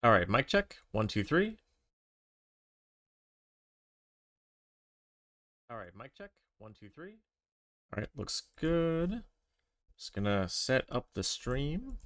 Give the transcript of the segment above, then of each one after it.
All right, mic check. 1, 2, 3. All right, mic check. 1, 2, 3. All right, looks good. Just gonna set up the stream.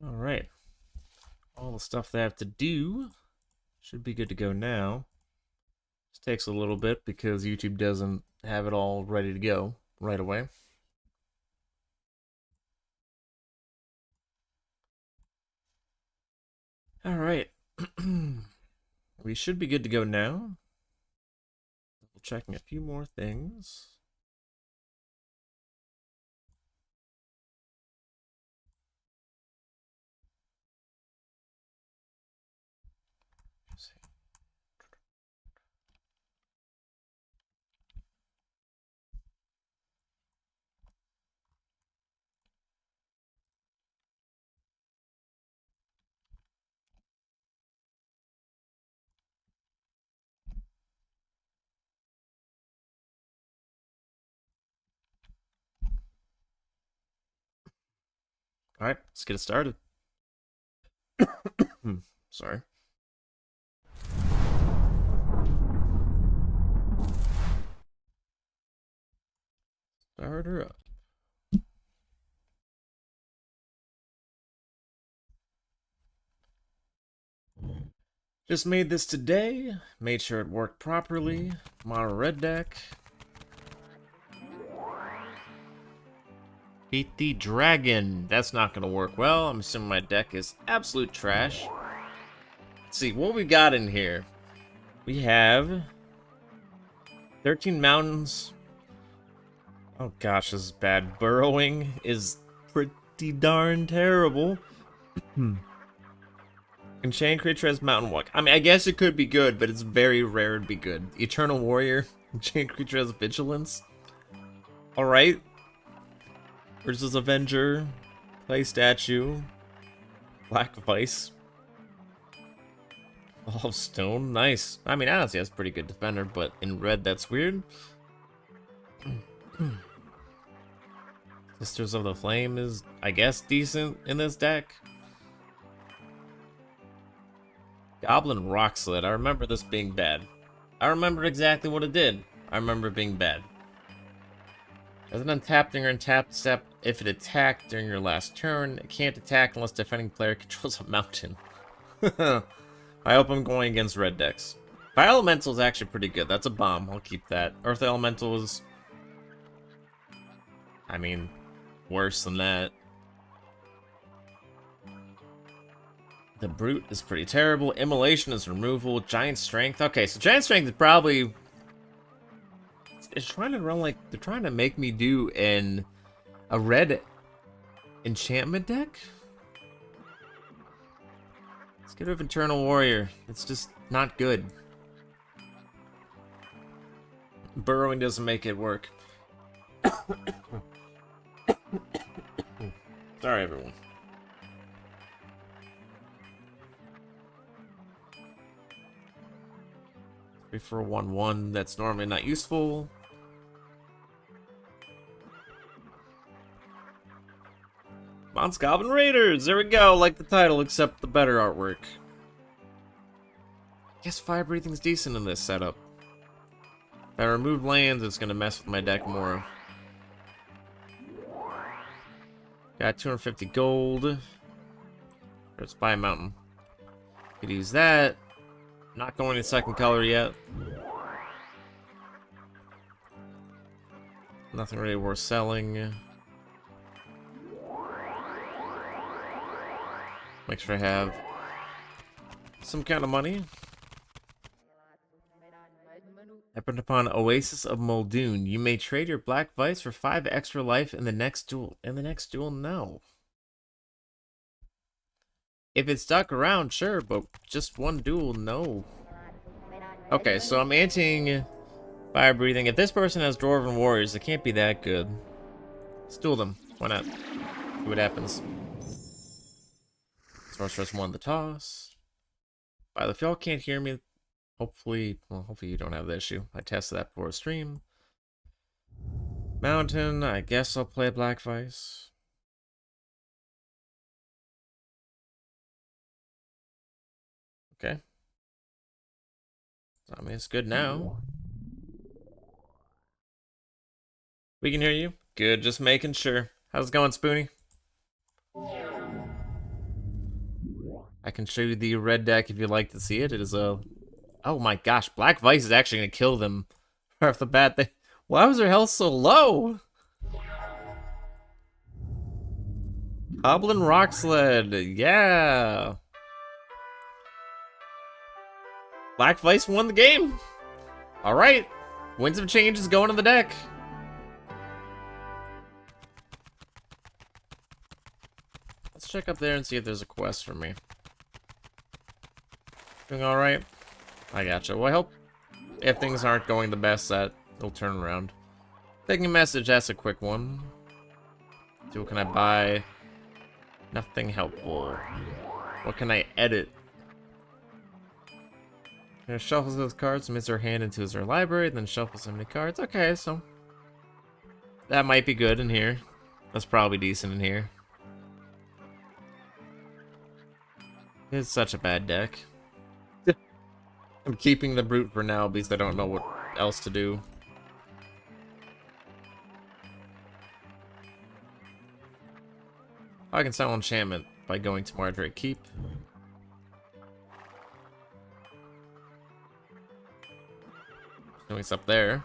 All right. All the stuff they have to do should be good to go now. This takes a little bit because YouTube doesn't have it all ready to go right away. All right. We should be good to go now. Double checking a few more things. All right, let's get it started. Sorry. Start her up. Just made this today. Made sure it worked properly. Mono red deck. Beat the dragon. That's not gonna work well. I'm assuming my deck is absolute trash. Let's see what we got in here. We have 13 mountains. Oh gosh, this is bad. Burrowing is pretty darn terrible. Enchant creature has mountain walk. I mean, I guess it could be good, but it's very rare to be good. Eternal warrior. Enchant creature has vigilance. Alright. Versus Avenger. Play statue. Black Vice. Ball of Stone. Nice. I mean, honestly, that's pretty good defender, but in red, that's weird. Sisters of the Flame is, I guess, decent in this deck. Goblin Rock Slid. I remember this being bad. I remember exactly what it did. I remember it being bad. As an untapped during your untapped step, if it attacked during your last turn, it can't attack unless defending player controls a mountain. I hope I'm going against red decks. Fire Elemental is actually pretty good. That's a bomb. I'll keep that. Earth Elemental is, I mean, worse than that. The Brute is pretty terrible. Immolation is removal. Giant Strength. Okay, so Giant Strength is probably... It's trying to run like... They're trying to make me do a red enchantment deck? Let's get rid of Eternal Warrior. It's just not good. Burrowing doesn't make it work. Sorry, everyone. 3 for a 1/1. That's normally not useful. Mons Goblin Raiders! There we go, like the title, except the better artwork. I guess fire breathing's decent in this setup. If I remove lands, it's gonna mess with my deck more. Got 250 gold. Let's buy a mountain. Could use that. Not going to second color yet. Nothing really worth selling. Make sure I have some kind of money. Happened upon Oasis of Muldoon. You may trade your Black Vice for 5 extra life in the next duel. No. If it's stuck around, sure, but just one duel, no. Okay, so I'm anting fire breathing. If this person has Dwarven Warriors, it can't be that good. Let's duel them. Why not? See what happens. Sorceress won the toss. By the way, if y'all can't hear me, hopefully you don't have the issue. I tested that before a stream. Mountain, I guess I'll play Black Vice. Okay. I mean, it's good now. We can hear you. Good, just making sure. How's it going, Spoonie? I can show you the red deck if you'd like to see it. It is a... Oh my gosh, Black Vice is actually going to kill them right off the bat. Why was their health so low? Goblin Rock Sled, yeah. Black Vice won the game. All right, Winds of Change is going to the deck. Let's check up there and see if there's a quest for me. Doing all right? I gotcha. Well, I hope if things aren't going the best, that it'll turn around. Taking a message, that's a quick one. See, what can I buy? Nothing helpful. What can I edit? Shuffles those cards, submits her hand into her library, then shuffles so many cards. Okay, so that might be good in here. That's probably decent in here. It's such a bad deck. I'm keeping the brute for now because I don't know what else to do. I can sell enchantment by going to Mardrake Keep. It's up there.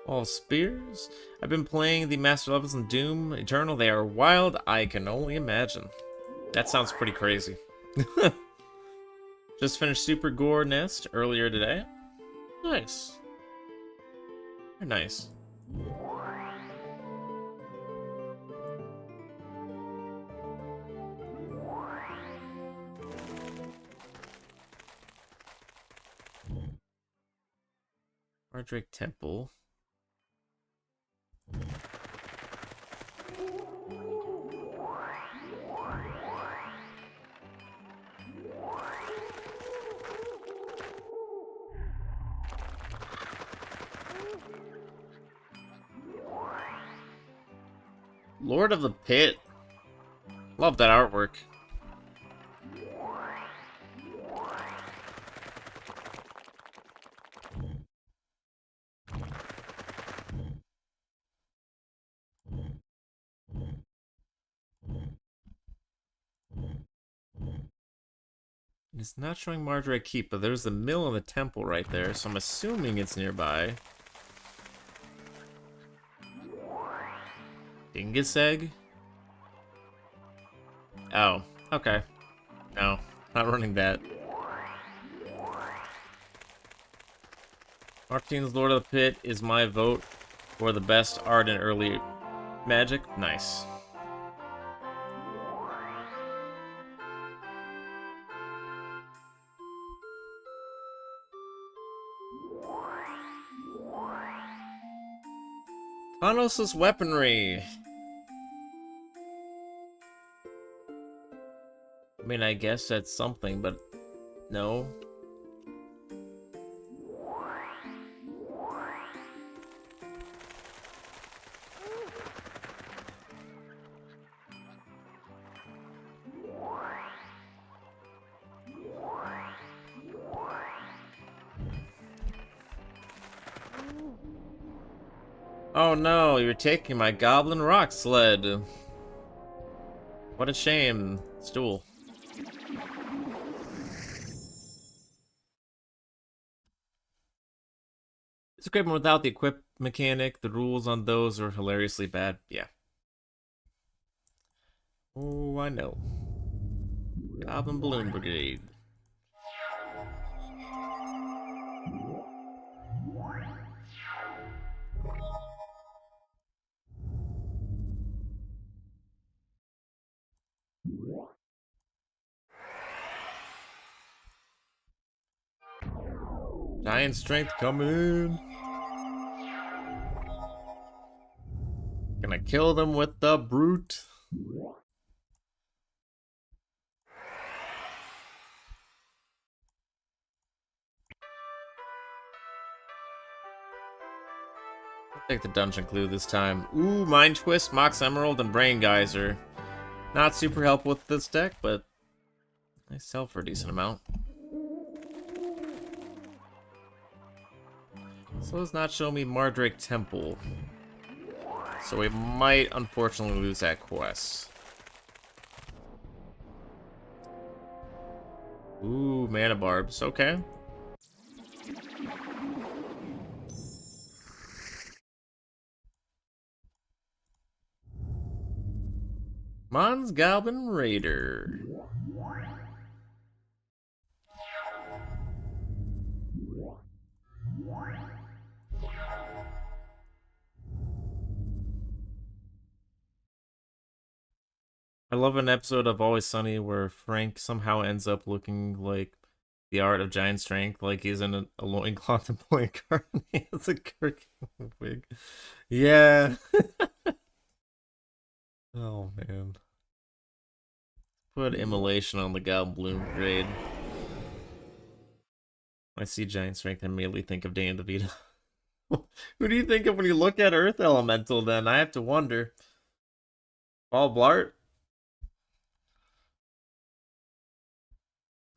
All spears. I've been playing the master levels in Doom Eternal. They are wild. I can only imagine. That sounds pretty crazy. Just finished Super Gore Nest earlier today. Nice. Very nice. Mardrake Temple. Lord of the Pit. Love that artwork. It's not showing Mardrake Keep, but there's the mill and the temple right there, so I'm assuming it's nearby. Dingus Egg? Oh, okay. No, not running that. Martine's Lord of the Pit is my vote for the best art in early Magic. Nice. Monosis weaponry. I mean, I guess that's something, but no. Oh no, you're taking my goblin rock sled. What a shame. Stool. It's equipment without the equip mechanic. The rules on those are hilariously bad. Yeah. Oh, I know. Goblin Balloon Brigade. Giant strength coming in. Gonna kill them with the brute. I'll take the dungeon clue this time. Ooh, Mind Twist, Mox Emerald, and Brain Geyser. Not super helpful with this deck, but I sell for a decent amount. So does not show me Mardrake Temple. So we might unfortunately lose that quest. Ooh, Mana Barbs. Okay. Mons Goblin Raider. I love an episode of Always Sunny where Frank somehow ends up looking like the art of giant strength, like he's in a loincloth and playing card. He has a Kirk wig. Yeah. Oh man. Put immolation on the Goblin Bloom grade. I see giant strength and immediately think of Dan DeVito. Who do you think of when you look at Earth Elemental then? I have to wonder. Paul Blart?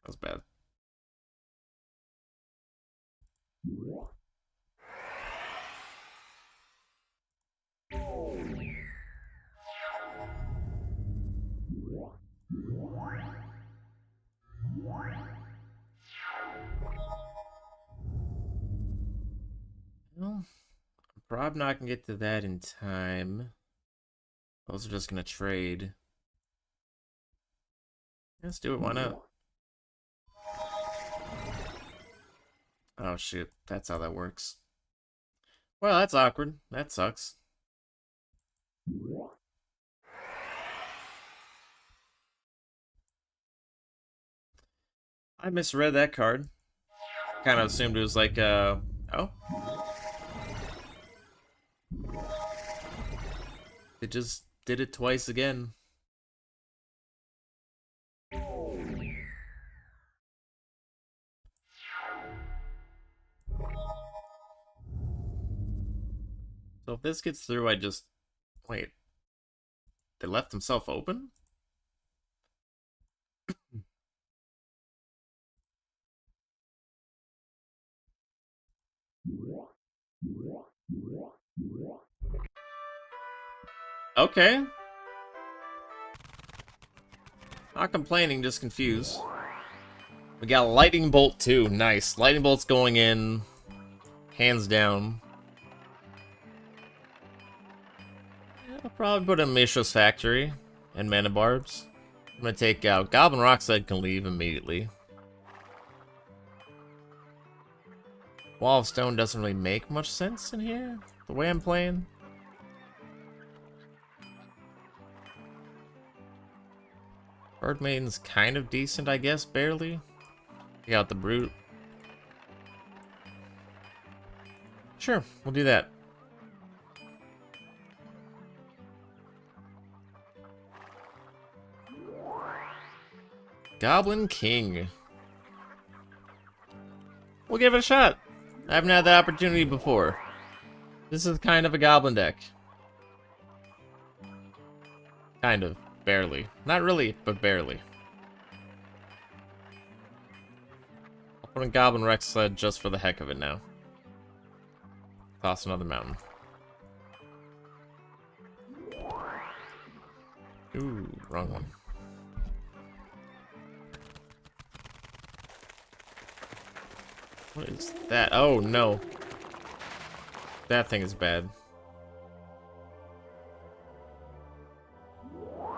That's bad. Well, I'm probably not gonna get to that in time. Those are just gonna trade. Let's do it, why not? Oh shoot, that's how that works. Well, that's awkward. That sucks. I misread that card. Kind of assumed it was like, oh. It just did it twice again. So if this gets through, I just... Wait. They left himself open? Okay. Not complaining, just confused. We got Lightning Bolt too. Nice. Lightning Bolt's going in. Hands down. I'll probably put in Mishra's Factory and Mana Barbs. I'm gonna take out Goblin Rockslide, can leave immediately. Wall of Stone doesn't really make much sense in here, the way I'm playing. Bird Maiden's kind of decent, I guess, barely. Take out the Brute. Sure, we'll do that. Goblin King. We'll give it a shot. I haven't had that opportunity before. This is kind of a goblin deck. Kind of. Barely. Not really, but barely. I'll put in Goblin Rex Sled just for the heck of it now. Toss another mountain. Ooh, wrong one. What is that? Oh, no. That thing is bad.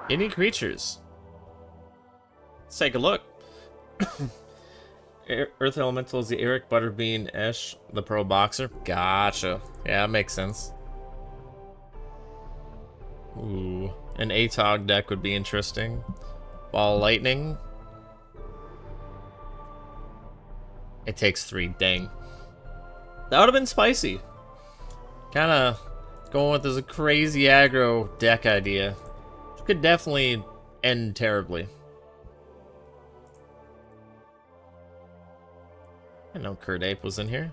Any creatures? Let's take a look. Earth Elemental is the Eric Butterbean Esh, the Pro Boxer. Gotcha. Yeah, that makes sense. Ooh. An ATOG deck would be interesting. Ball Lightning. It takes 3. Dang. That would have been spicy. Kind of going with this crazy aggro deck idea. Which could definitely end terribly. I know Kurt Ape was in here.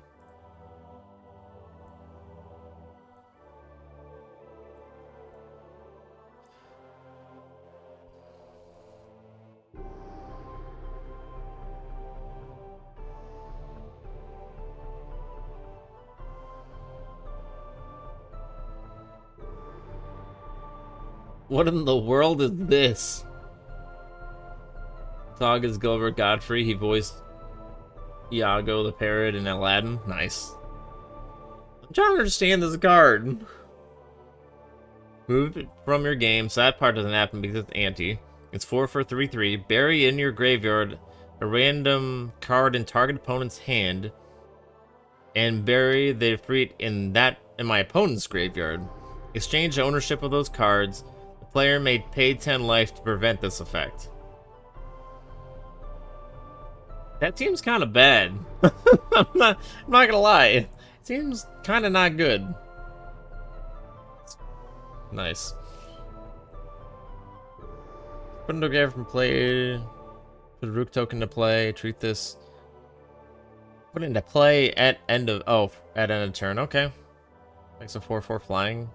What in the world is this? Tog is Gilbert Godfrey. He voiced Iago the Parrot in Aladdin. Nice. I'm trying to understand this card. Move it from your game, so that part doesn't happen because it's anti. It's 4 for 3/3. Bury in your graveyard a random card in target opponent's hand, and bury the fruit in my opponent's graveyard. Exchange ownership of those cards. The player may pay 10 life to prevent this effect. That seems kind of bad. I'm not gonna lie. It seems kind of not good. Nice. Put into game from play. Put a Rook token to play. Treat this. Put it into play at end of turn. Okay. Makes a 4/4 flying.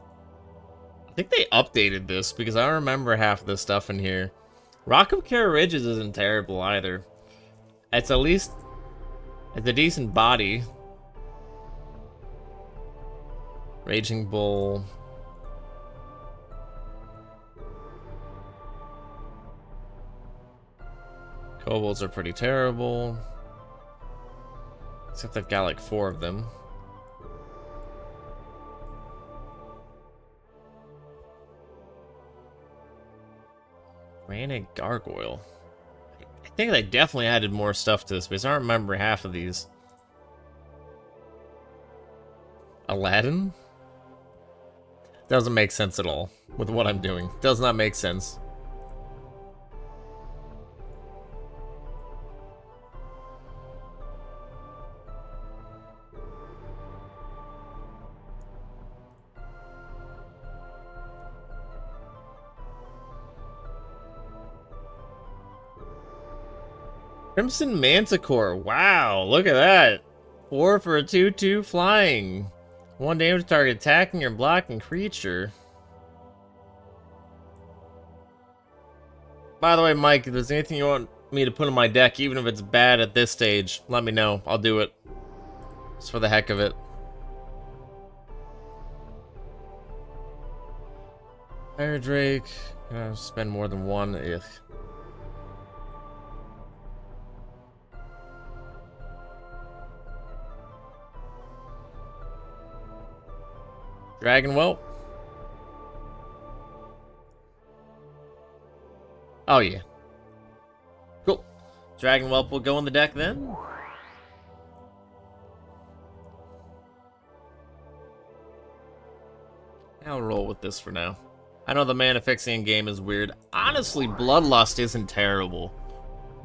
I think they updated this because I don't remember half of this stuff in here. Rock of Kara Ridges isn't terrible either. It's at least it's a decent body. Raging Bull. Kobolds are pretty terrible. Except they've got like 4 of them. Granite Gargoyle. I think they definitely added more stuff to this because I don't remember half of these. Aladdin? Doesn't make sense at all with what I'm doing. Does not make sense. Crimson Manticore. Wow, look at that. 4 for a 2/2 flying. 1 damage target attacking or blocking creature. By the way, Mike, if there's anything you want me to put in my deck, even if it's bad at this stage, let me know. I'll do it. Just for the heck of it. Fire Drake. Gonna spend more than 1. Ugh. Dragon Whelp. Oh yeah. Cool. Dragon Whelp will go in the deck then. I'll roll with this for now. I know the mana fixing game is weird. Honestly, Bloodlust isn't terrible.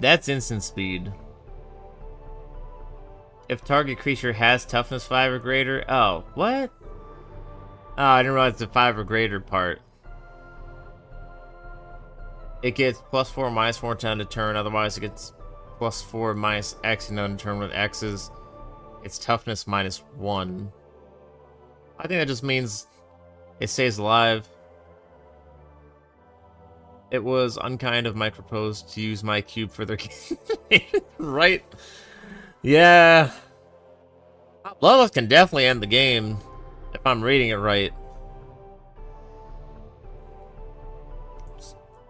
That's instant speed. If target creature has toughness 5 or greater. Oh, what? Oh, I didn't realize the 5 or greater part. It gets +4, -4 down to turn. Otherwise, it gets +4, -X and undetermined with X's. It's toughness -1. I think that just means it stays alive. It was unkind of Mike proposed to use my cube for their right? Yeah. Bloodlust can definitely end the game if I'm reading it right.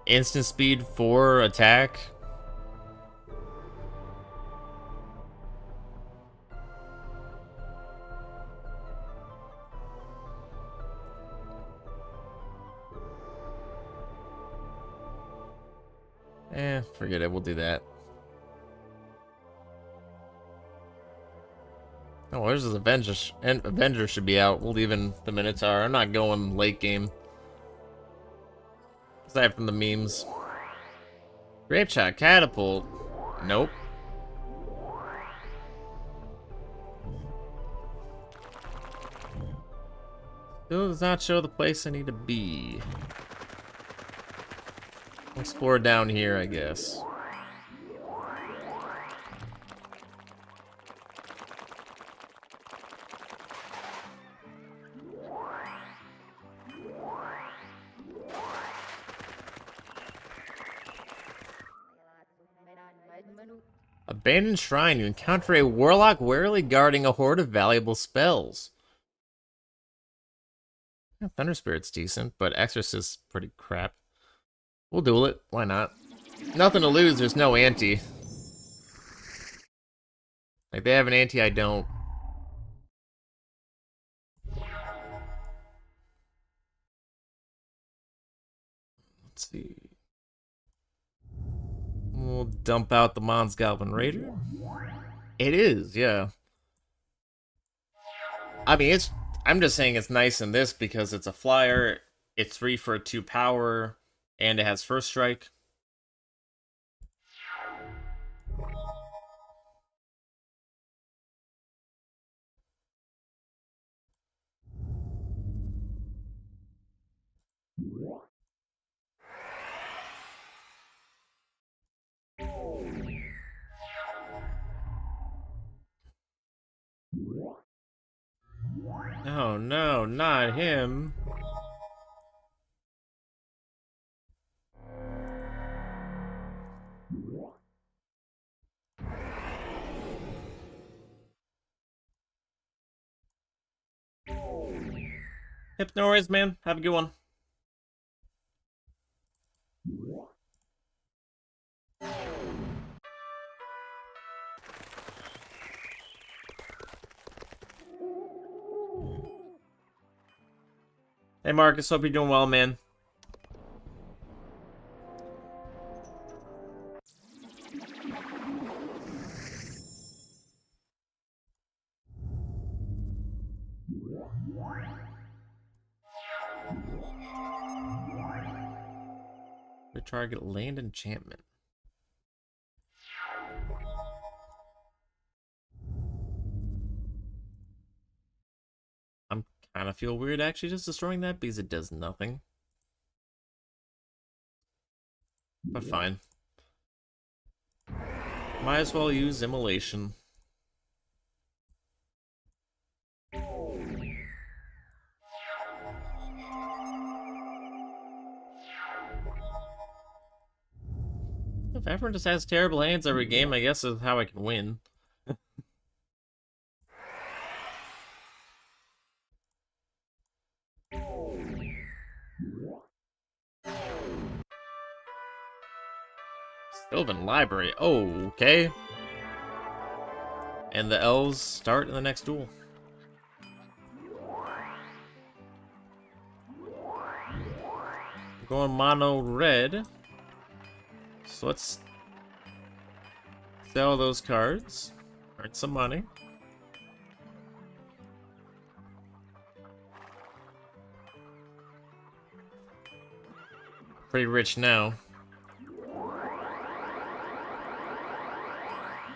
Instant speed 4 attack. Forget it. We'll do that. Oh, there's this Avenger. And Avenger should be out. We'll leave in the Minotaur. I'm not going late game. Aside from the memes. Grape Shot Catapult. Nope. Still does not show the place I need to be. Explore down here, I guess. Abandoned Shrine. You encounter a warlock warily guarding a horde of valuable spells. Yeah, Thunder Spirit's decent, but Exorcist's pretty crap. We'll duel it. Why not? Nothing to lose. There's no ante. Like, they have an ante, I don't. Let's see. We'll dump out the Mons Goblin Raider. It is, yeah. I mean, I'm just saying it's nice in this because it's a flyer, it's 3 for a 2 power, and it has first strike. Oh no, not him. Yep, no worries, man. Have a good one. Hey, Marcus. Hope you're doing well, man. The target land enchantment. I'm kind of feel weird actually just destroying that because it does nothing. But fine. Might as well use Immolation. If everyone just has terrible hands every game, I guess is how I can win. Sylvan Library. Oh, okay. And the elves start in the next duel. We're going mono red. So let's sell those cards. Earn some money. Pretty rich now.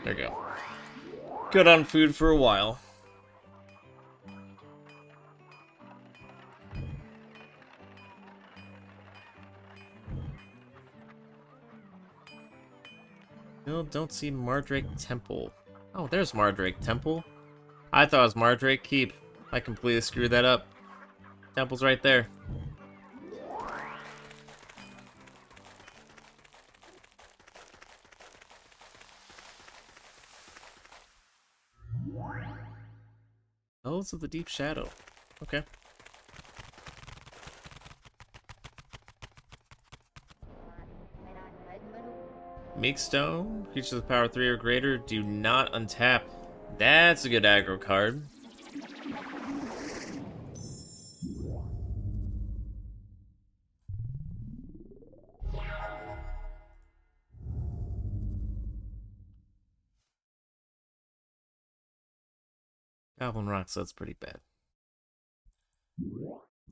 There you go. Good on food for a while. Still don't see Mardrake Temple. Oh, there's Mardrake Temple. I thought it was Mardrake Keep. I completely screwed that up. Temple's right there. Bells of the Deep Shadow. Okay. Meekstone, creatures of power 3 or greater, do not untap. That's a good aggro card. Goblin Rocks, that's pretty bad.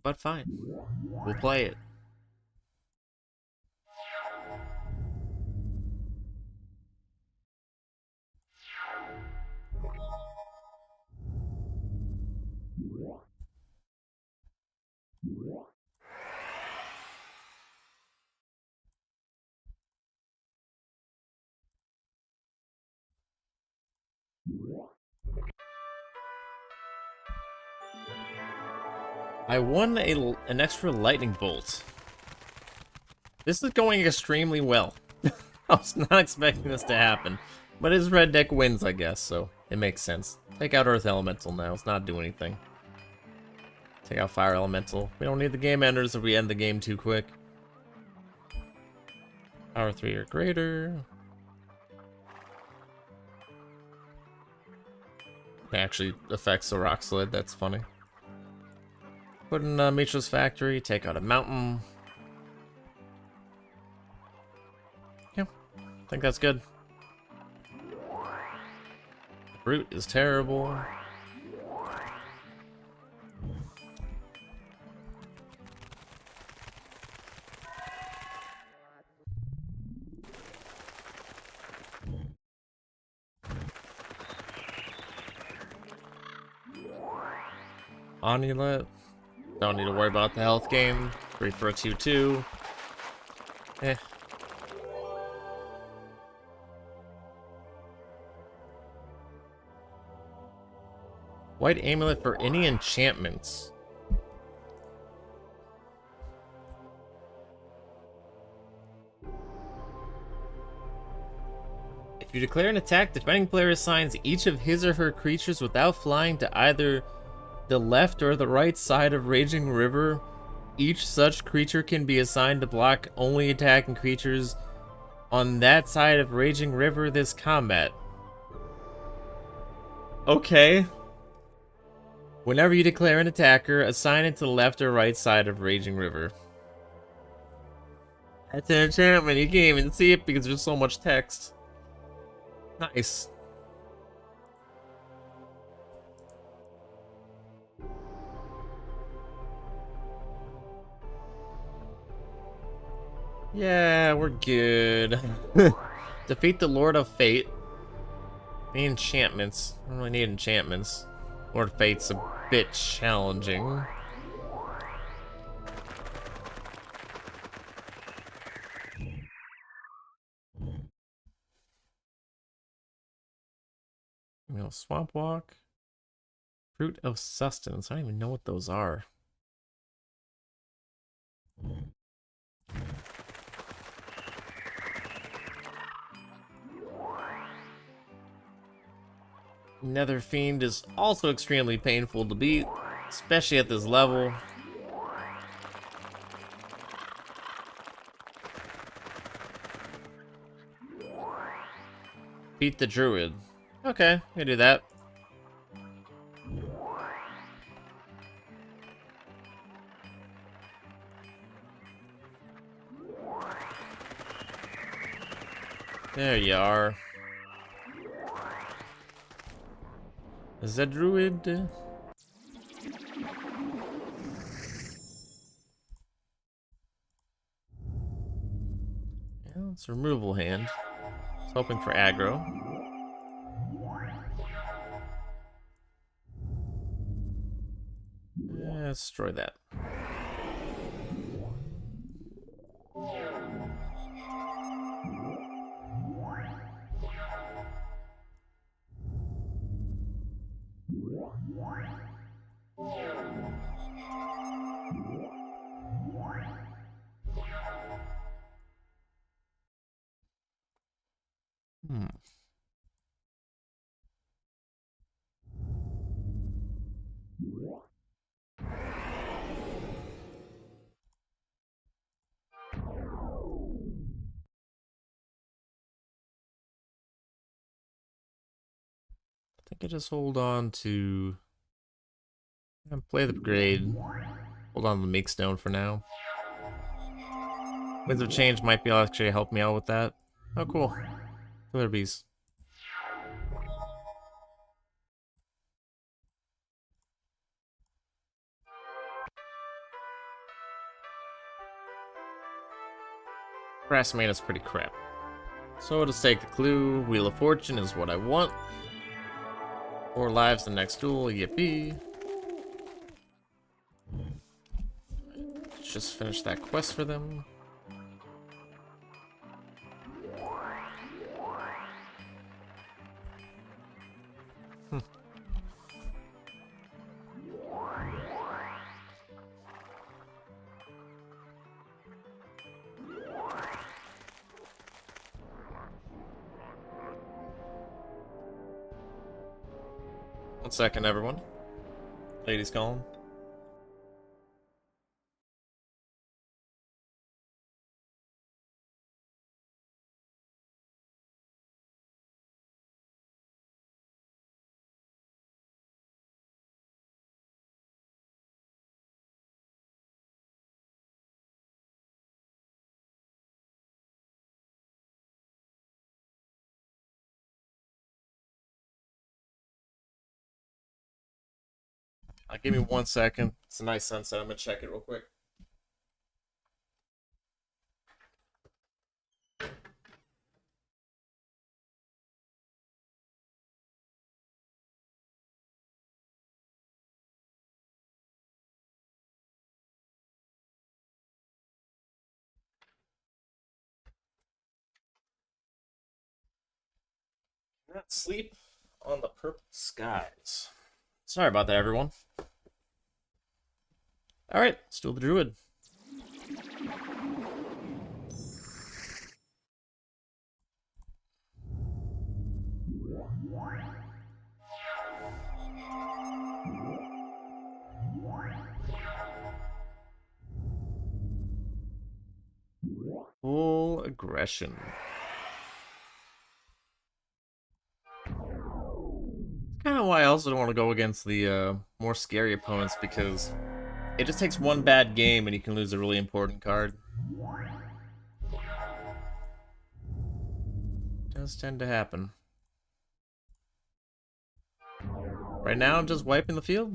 But fine. We'll play it. I won an extra lightning bolt. This is going extremely well. I was not expecting this to happen. But his red deck wins, I guess, so it makes sense. Take out Earth Elemental now. It's not doing anything. Take out Fire Elemental. We don't need the game enders if we end the game too quick. Power 3 or greater. It actually affects the Rock Slid. That's funny. Put in Mitra's Factory. Take out a mountain. Yeah, I think that's good. Brute is terrible. Onulet. Don't need to worry about the health gain. 3 for a 2/2. Eh. White Amulet for any enchantments. If you declare an attack, defending player assigns each of his or her creatures without flying to either the left or the right side of Raging River. Each such creature can be assigned to block only attacking creatures on that side of Raging River this combat. Okay. Whenever you declare an attacker, assign it to the left or right side of Raging River. That's an enchantment. You can't even see it because there's so much text. Nice. Yeah, we're good. Defeat the Lord of Fate. The enchantments. I don't really need enchantments. Lord of Fate's a bit challenging. You know, Swamp Walk. Fruit of Sustenance. I don't even know what those are. Nether Fiend is also extremely painful to beat, especially at this level. Beat the Druid. Okay, I can do that. There you are. The Druid. Yeah, it's a removal hand. I was hoping for aggro. Yeah, let's destroy that. Hmm. I think I just hold on to and play the Brigade. Hold on to the Meek Stone for now. Winds of Change might be able to actually help me out with that. Oh, cool. Killer Bees. Brass Mane is pretty crap. So to take the clue, Wheel of Fortune is what I want. 4 lives the next duel, yippee. Let's just finish that quest for them. Hmm. 1 second, everyone. Ladies calling. Give me 1 second. It's a nice sunset. I'm gonna check it real quick. Not sleep on the purple skies. Sorry about that, everyone. Alright, still the Druid. Full aggression. Kind of why I also don't want to go against the more scary opponents, because it just takes one bad game and you can lose a really important card. Does tend to happen. Right now, I'm just wiping the field.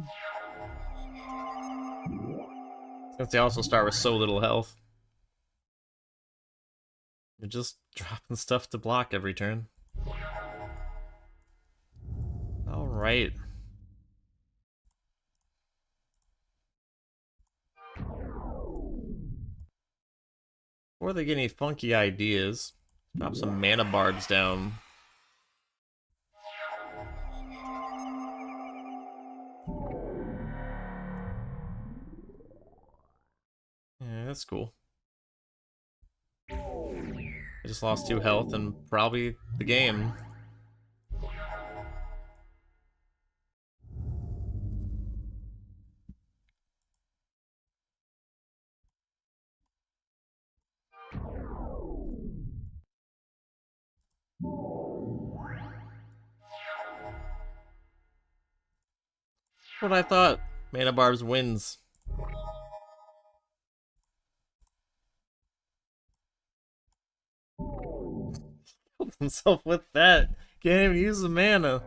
Since they also start with so little health. You're just dropping stuff to block every turn. Alright. Before they get any funky ideas, drop some mana barbs down. Yeah, that's cool. I just lost 2 health and probably the game. What I thought. Mana barbs wins. Killed himself with that. Can't even use the mana.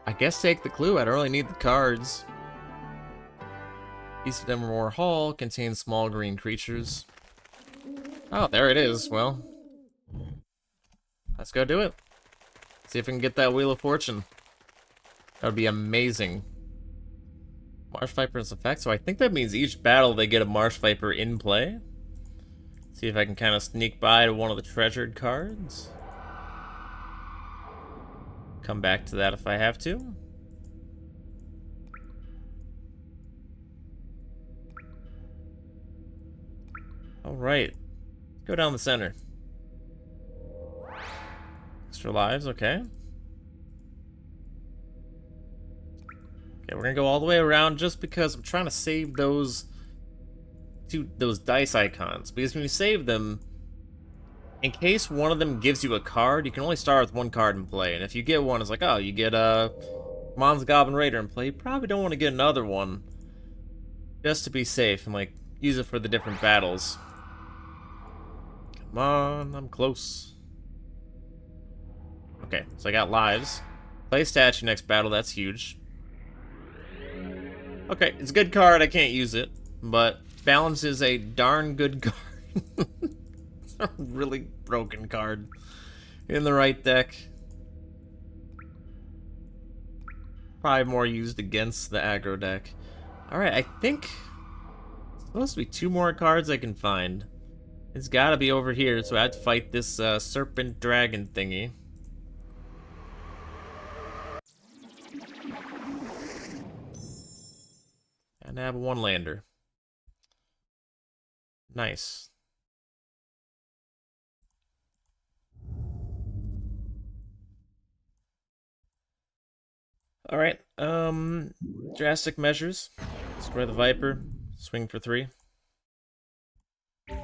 I guess take the clue. I don't really need the cards. East of Evermore Hall contains small green creatures. Oh, there it is. Well, let's go do it. See if we can get that Wheel of Fortune. That would be amazing. Marsh Viper's effect. So I think that means each battle they get a Marsh Viper in play. See if I can kind of sneak by to one of the treasured cards. Come back to that if I have to. Alright. Go down the center. Extra lives, okay. Okay, we're gonna go all the way around just because I'm trying to save those dice icons. Because when you save them, in case one of them gives you a card, you can only start with one card in play. And if you get one, it's like, oh, you get a Mon's Goblin Raider in play. You probably don't want to get another one. Just to be safe and, like, use it for the different battles. Come on, I'm close. Okay, so I got lives. Play statue next battle, that's huge. Okay, it's a good card, I can't use it. But balance is a darn good card. It's a really broken card. In the right deck. Probably more used against the aggro deck. Alright, I think it's supposed to be 2 more cards I can find. It's gotta be over here, so I have to fight this serpent dragon thingy. And I have a 1-lander. Nice. Alright, drastic measures. Square the Viper, swing for 3. I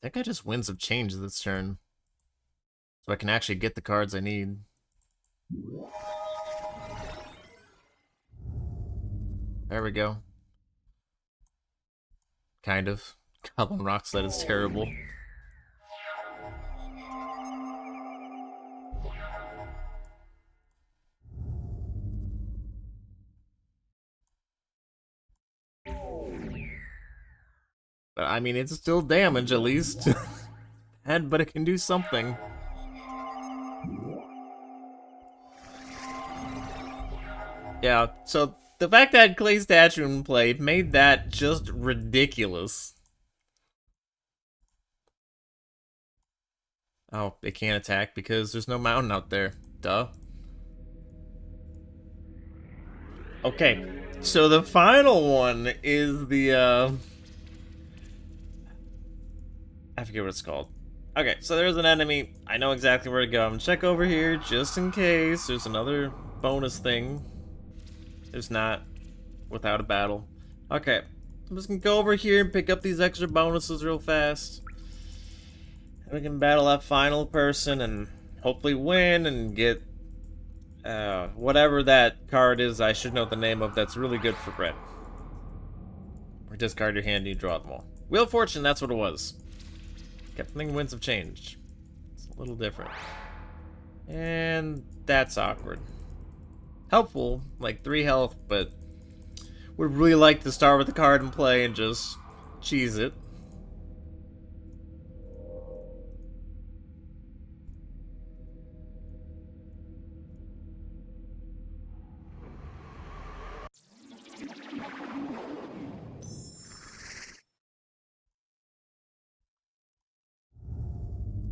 think I just Winds of Change this turn. So I can actually get the cards I need. There we go. Kind of. Goblin Rock Sled is terrible. But I mean, it's still damage at least. But it can do something. Yeah, so the fact that Clay Statue in play made that just ridiculous. Oh, it can't attack because there's no mountain out there. Duh. Okay, so the final one is the, I forget what it's called. Okay, so there's an enemy. I know exactly where to go. I'm gonna check over here just in case there's another bonus thing. There's not. Without a battle. Okay, I'm just gonna go over here and pick up these extra bonuses real fast. And we can battle that final person and hopefully win and get whatever that card is. I should know the name of. That's really good for Brett. Or discard your hand and you draw them all. Wheel of Fortune, that's what it was. Kept thinking Winds of Change. It's a little different. And that's awkward. Helpful, like 3 health, but would really like to start with the card in play and just cheese it.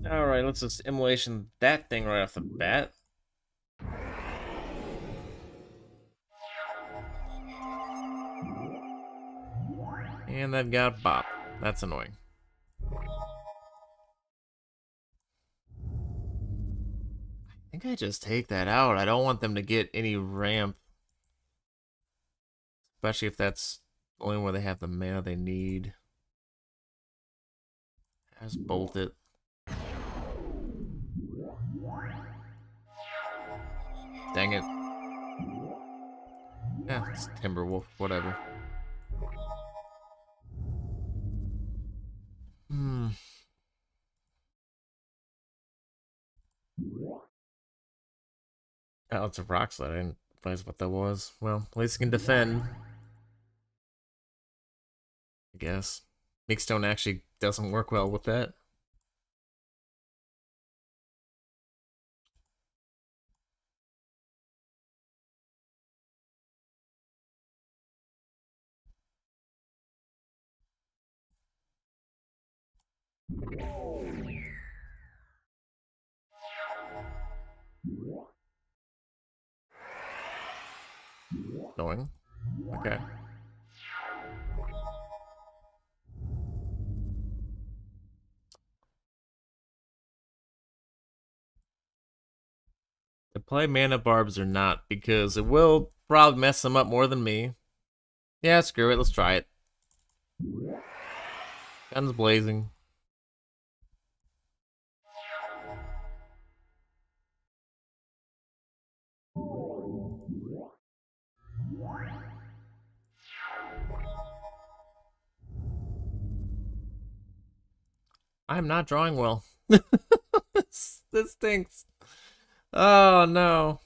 Alright, let's just immolation that thing right off the bat. And I've got Bop. That's annoying. I think I just take that out. I don't want them to get any ramp. Especially if that's only where they have the mana they need. I just bolt it. Dang it. Yeah, it's Timberwolf, whatever. Oh, it's a rock slide. I didn't realize what that was. Well, at least it can defend. I guess. Mixstone actually doesn't work well with that. Knowing. Okay. To play mana barbs or not, because it will probably mess them up more than me. Yeah, screw it, let's try it. Guns blazing. I'm not drawing well. This stinks. Oh no.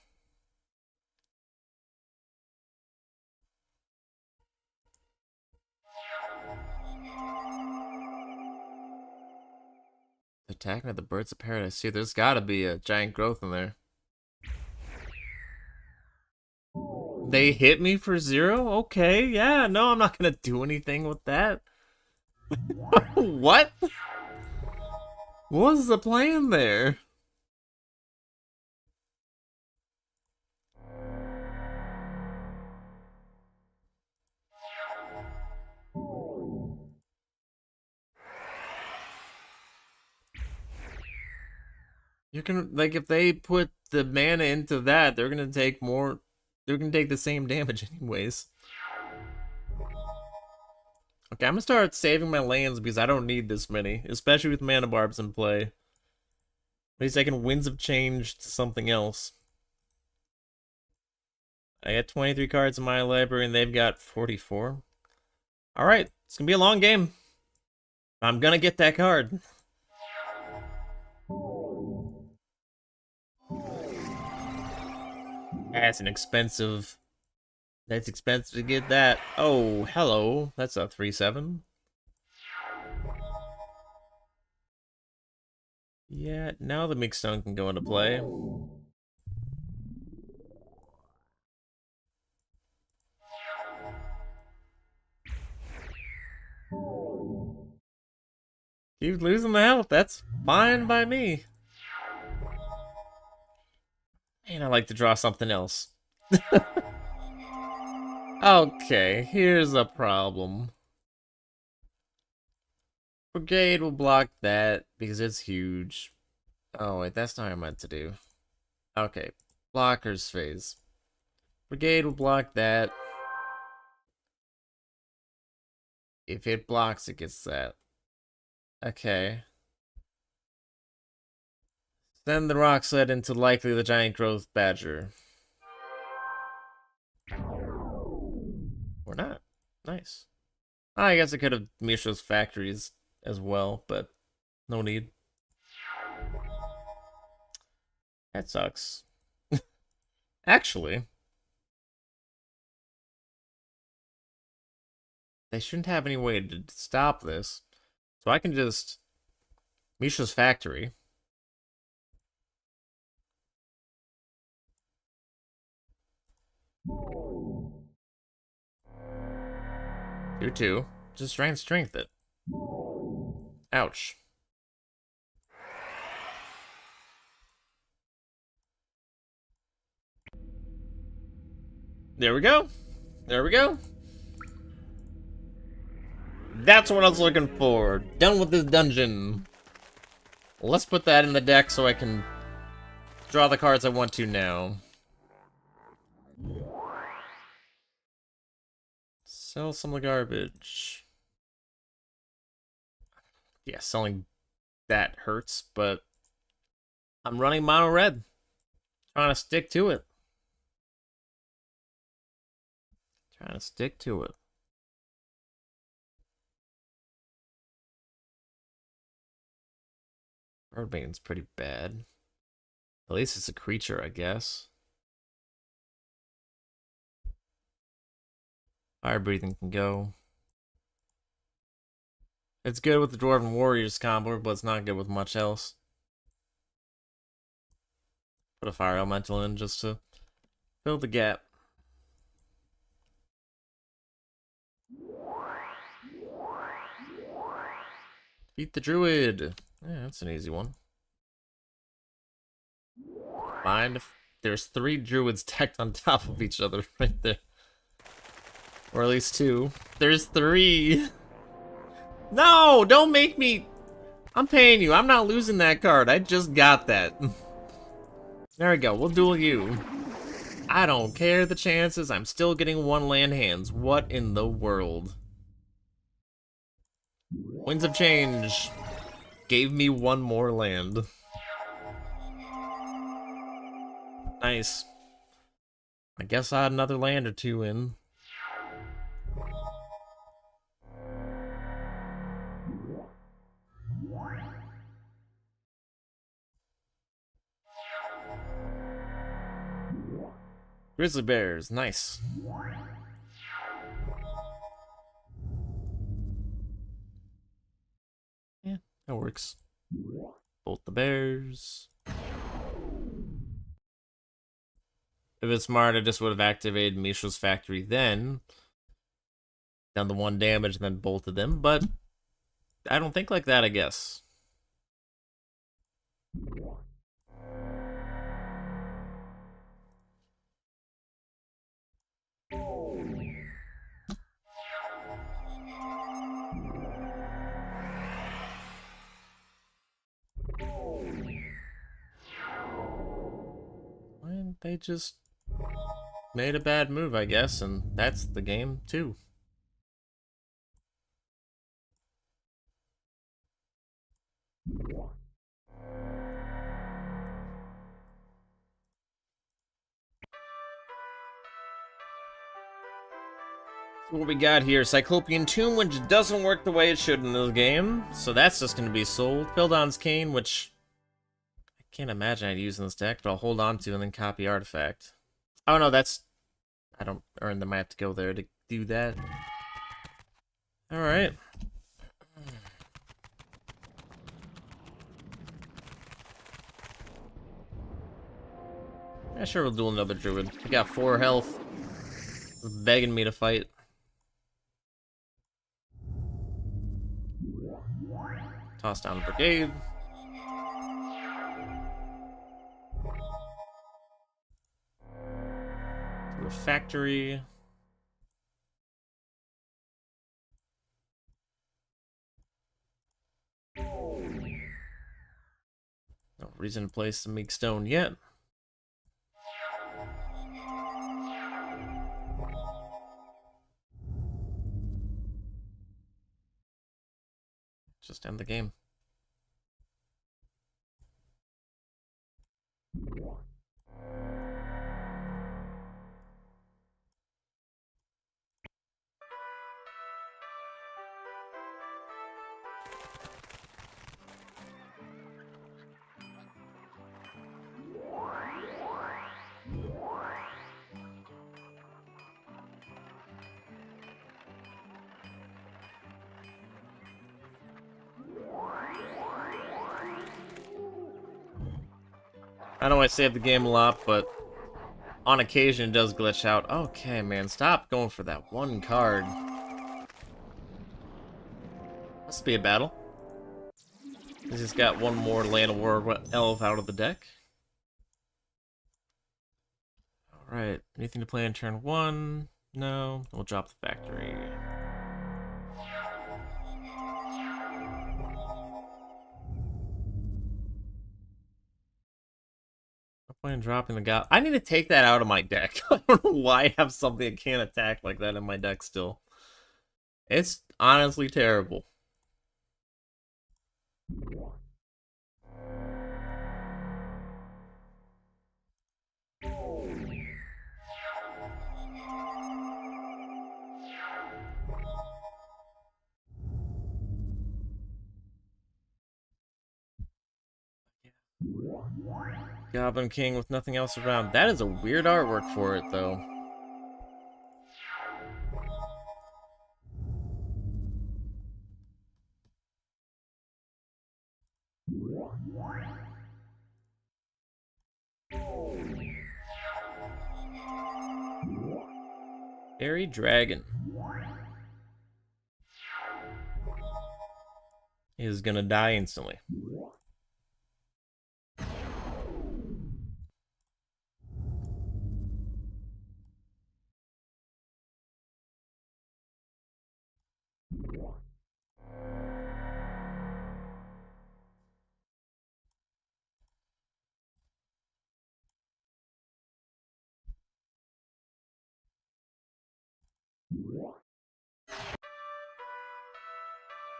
Attacking at the birds of paradise. See, there's gotta be a giant growth in there. They hit me for 0? Okay, yeah, no, I'm not gonna do anything with that. What? What was the plan there? You can, like, if they put the mana into that, they're gonna take more. They're gonna take the same damage anyways. Okay, I'm gonna start saving my lands because I don't need this many, especially with mana barbs in play. At least I can Winds of Change to something else. I got 23 cards in my library and they've got 44. Alright, it's gonna be a long game. I'm gonna get that card. That's expensive to get that. Oh, hello. That's a 3/7. Yeah, now the Mixed Stone can go into play. Keep losing the health. That's fine by me. Man, I like to draw something else. Okay, here's a problem. Brigade will block that because it's huge. Oh, wait, that's not what I meant to do. Okay, blockers phase. Brigade will block that. If it blocks, it gets that. Okay. Send the rock sled into likely the giant growth badger. Or not. Nice. I guess I could have Mishra's factories as well, but no need. That sucks. Actually, they shouldn't have any way to stop this. So I can just Mishra's factory. Two. Just try and strength it. Ouch. There we go. There we go. That's what I was looking for. Done with this dungeon. Let's put that in the deck so I can draw the cards I want to now. Sell some of the garbage. Yeah, selling that hurts, but I'm running mono red. Trying to stick to it. Trying to stick to it. Birdbane's pretty bad. At least it's a creature, I guess. Fire breathing can go. It's good with the Dwarven Warriors combo, but it's not good with much else. Put a Fire Elemental in just to fill the gap. Beat the Druid. Yeah, that's an easy one. There's 3 Druids stacked on top of each other right there. Or at least 2. There's 3. No, don't make me... I'm paying you. I'm not losing that card. I just got that. There we go. We'll duel you. I don't care the chances. I'm still getting 1 land hands. What in the world? Winds of Change gave me 1 more land. Nice. I guess I had another land or 2 in. Grizzly Bears, nice. Yeah, that works. Bolt the Bears. If it's smart, I just would have activated Mishra's Factory then. Done the 1 damage and then bolted them, but I don't think like that, I guess. And they just made a bad move, I guess, and that's the game, too. So what we got here, Cyclopean Tomb, which doesn't work the way it should in this game, so that's just going to be sold. Pildon's Cane, which I can't imagine I'd use in this deck, but I'll hold on to and then copy Artifact. Oh no, that's... I don't earn them, I have to go there to do that. Alright. Yeah, sure, we'll duel another Druid. We got 4 health. Begging me to fight. Toss down a Brigade. To a Factory. No reason to place the Meek Stone yet. Just end the game. I know I save the game a lot, but on occasion it does glitch out. Okay, man, stop going for that 1 card. Must be a battle. He's just got 1 more Land of War Elf out of the deck. Alright, anything to play in turn 1? No, we'll drop the Factory. No point in dropping the guy. I need to take that out of my deck. I don't know why I have something that can't attack like that in my deck still. It's honestly terrible. Goblin King with nothing else around. That is a weird artwork for it, though. Fairy Dragon is gonna die instantly.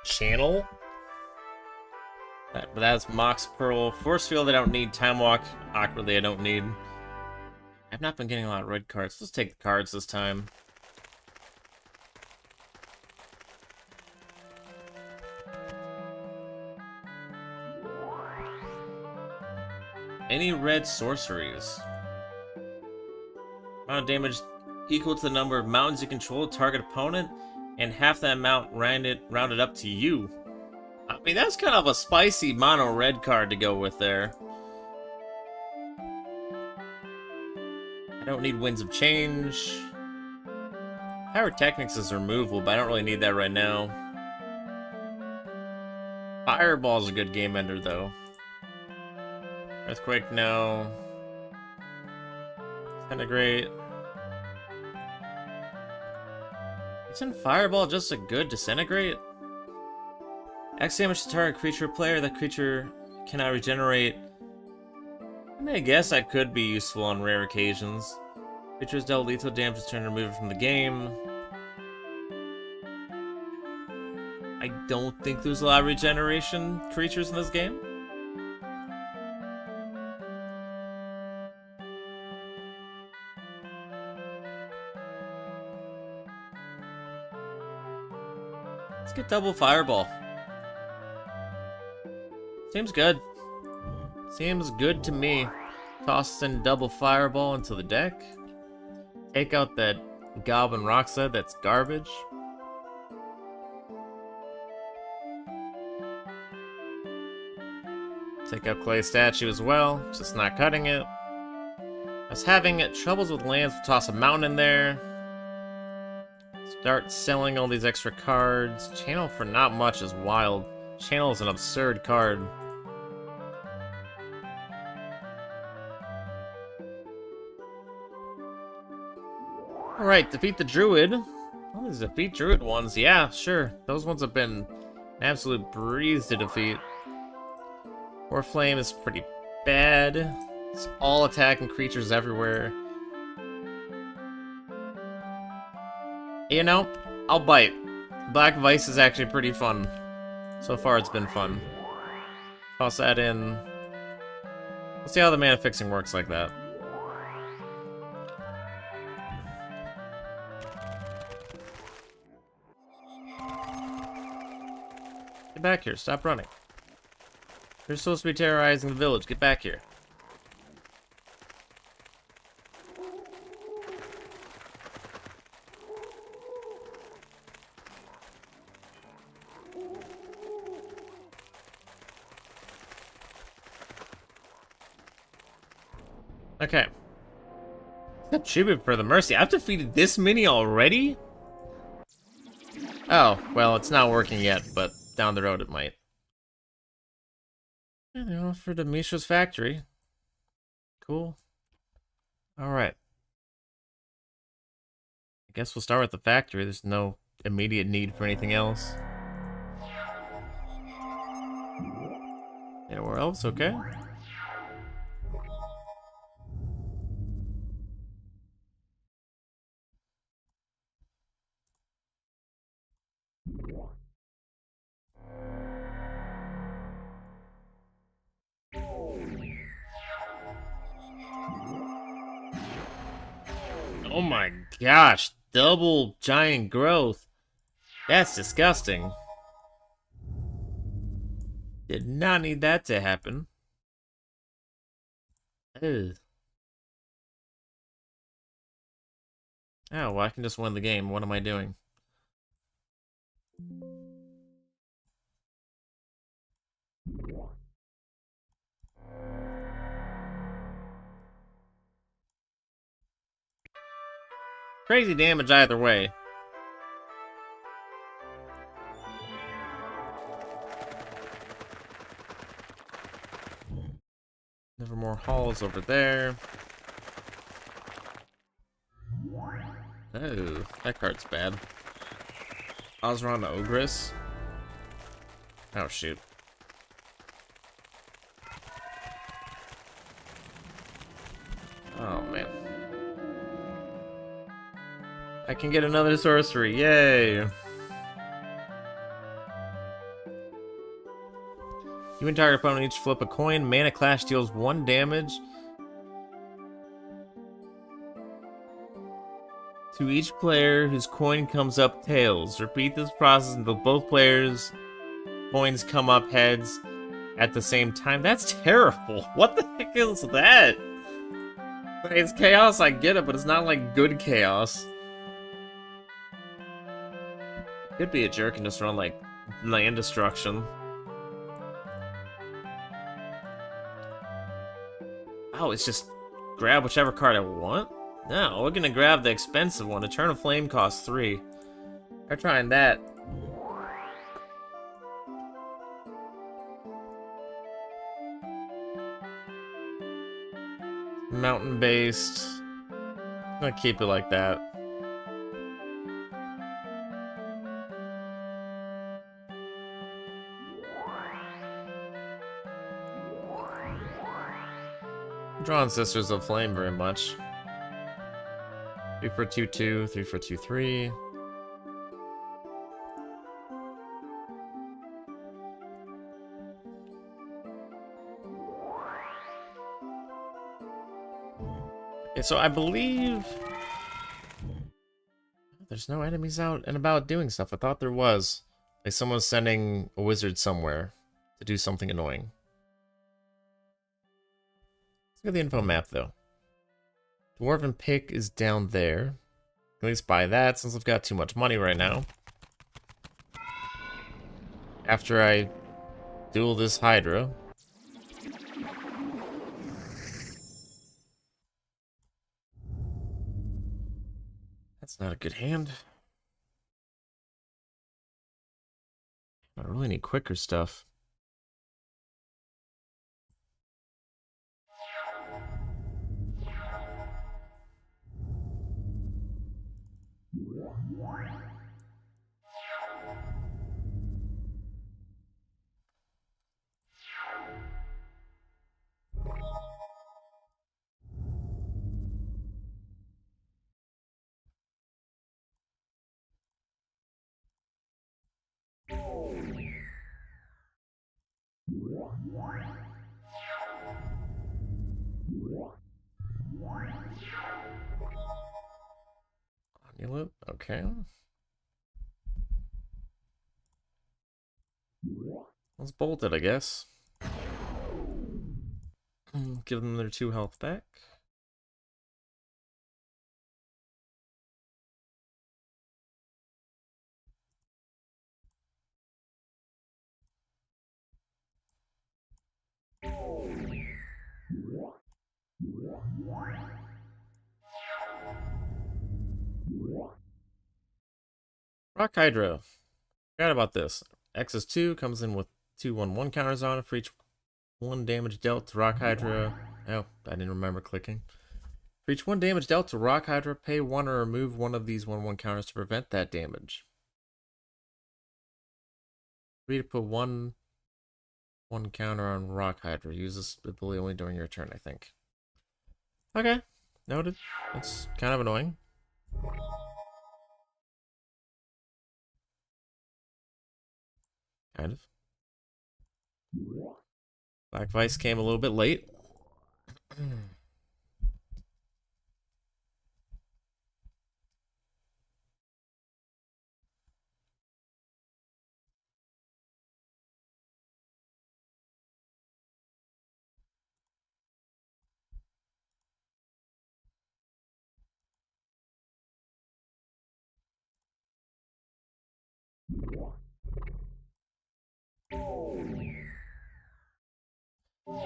Channel? That's Mox Pearl. Force Field I don't need. Time Walk, awkwardly I don't need. I've not been getting a lot of red cards. Let's take the cards this time. Any red sorceries? Amount of damage equal to the number of mountains you control target opponent, and half that amount rounded up to you. I mean, that's kind of a spicy mono red card to go with there. I don't need Winds of Change. Pyrotechnics is removable, but I don't really need that right now. Fireball's a good game ender, though. Earthquake, no. Disintegrate. Isn't Fireball just a good Disintegrate? X damage to target creature player. That creature cannot regenerate. I mean, I guess that could be useful on rare occasions. Creatures dealt lethal damage is turned removed from the game. I don't think there's a lot of regeneration creatures in this game. Let's get double Fireball. Seems good. Seems good to me. Toss in double Fireball into the deck. Take out that Goblin Rock Sled that's garbage. Take out Clay Statue as well, just not cutting it. I was having troubles with lands, toss a mountain in there. Start selling all these extra cards. Channel for not much is wild. Channel is an absurd card. Alright, defeat the Druid. Oh, these defeat Druid ones. Yeah, sure. Those ones have been an absolute breeze to defeat. Warflame is pretty bad. It's all attacking creatures everywhere. You know, I'll bite. Black Vice is actually pretty fun. So far it's been fun. Toss that in. Let's see how the mana fixing works like that. Get back here, stop running. You're supposed to be terrorizing the village, get back here. Okay. Except tribute for the mercy. I've defeated this many already? Oh, well, it's not working yet, but down the road it might. Yeah, they offered a Mishra's Factory. Cool. Alright. I guess we'll start with the factory. There's no immediate need for anything else. Anywhere else? Okay. Oh my gosh, double giant growth. That's disgusting. Did not need that to happen. Ugh. Oh, well, I can just win the game. What am I doing? Crazy damage either way. Nevermore Hall's over there. Oh, that card's bad. Osron Ogress. Oh, shoot. Oh, man. I can get another sorcery. Yay! You and target opponent each flip a coin. Mana Clash deals 1 damage to each player whose coin comes up tails. Repeat this process until both players' coins come up heads at the same time. That's terrible. What the heck is that? Like, it's chaos, I get it, but it's not like good chaos. Could be a jerk and just run like land destruction. Oh, it's just grab whichever card I want? No, we're gonna grab the expensive one. Eternal Flame costs 3. Try trying that. Mountain based. I'm gonna keep it like that. Drawing Sisters of Flame very much. 3 for 2/2, 3 for 2/3. Okay, so I believe there's no enemies out and about doing stuff. I thought there was. Like someone was sending a wizard somewhere to do something annoying. Let's look at the info map though. Dwarven Pick is down there. At least buy that since I've got too much money right now. After I duel this Hydra. That's not a good hand. I really need quicker stuff. Amulet, okay. Let's bolt it, I guess. Give them their 2 health back. Rock Hydra. Forgot about this. X is 2, comes in with 2/1/1 counters on it for each 1 damage dealt to Rock Hydra. Oh, I didn't remember clicking. For each 1 damage dealt to Rock Hydra, pay 1 or remove 1 of these 1/1 counters to prevent that damage. Free to put 1 counter on Rock Hydra. Use this ability only during your turn, I think. Okay, noted. That's kind of annoying. Kind of. Black Vice came a little bit late.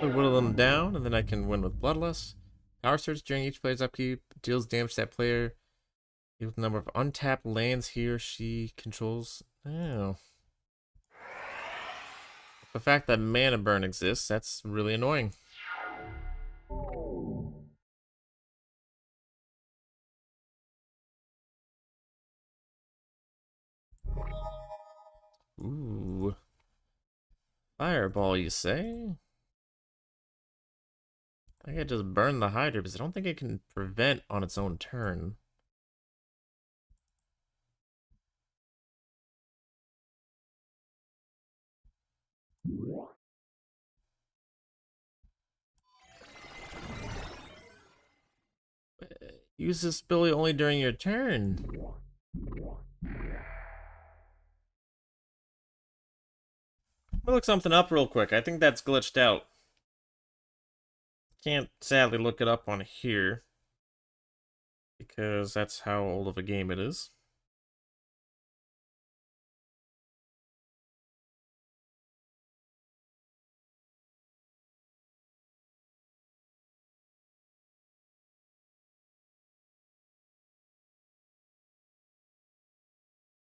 Whittle them down, and then I can win with Bloodlust. Power Surge during each player's upkeep deals damage to that player with the number of untapped lands he or she controls. Oh. The fact that Mana Burn exists, that's really annoying. Ooh. Fireball, you say? I could just burn the Hydra, because I don't think it can prevent on its own turn. Use this ability only during your turn. I'll look something up real quick. I think that's glitched out. Can't sadly look it up on here, because that's how old of a game it is.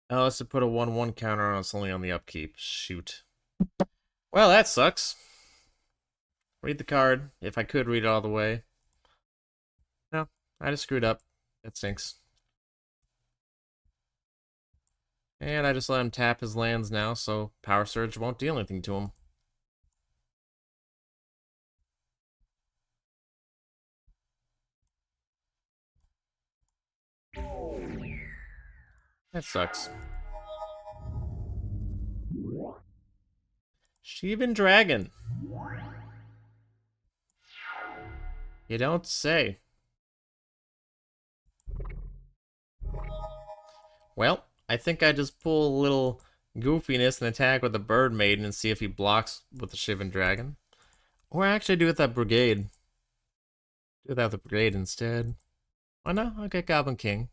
Unless it put a 1/1 counter on us only on the upkeep. Shoot. Well, that sucks. Read the card, if I could read it all the way. No, I just screwed up. That stinks. And I just let him tap his lands now, so Power Surge won't deal anything to him. That sucks. Shivan Dragon. You don't say. Well, I think I just pull a little goofiness and attack with the Bird Maiden and see if he blocks with the Shivan Dragon. Or actually do it with that Brigade. Do that with the Brigade instead. Oh no, I'll get Goblin King.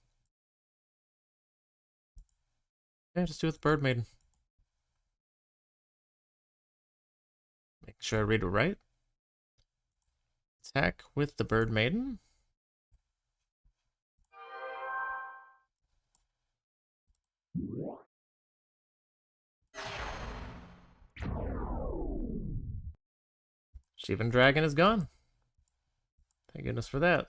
Yeah, just do it with Bird Maiden. Make sure I read it right. Attack with the Bird Maiden. Shivan Dragon is gone. Thank goodness for that.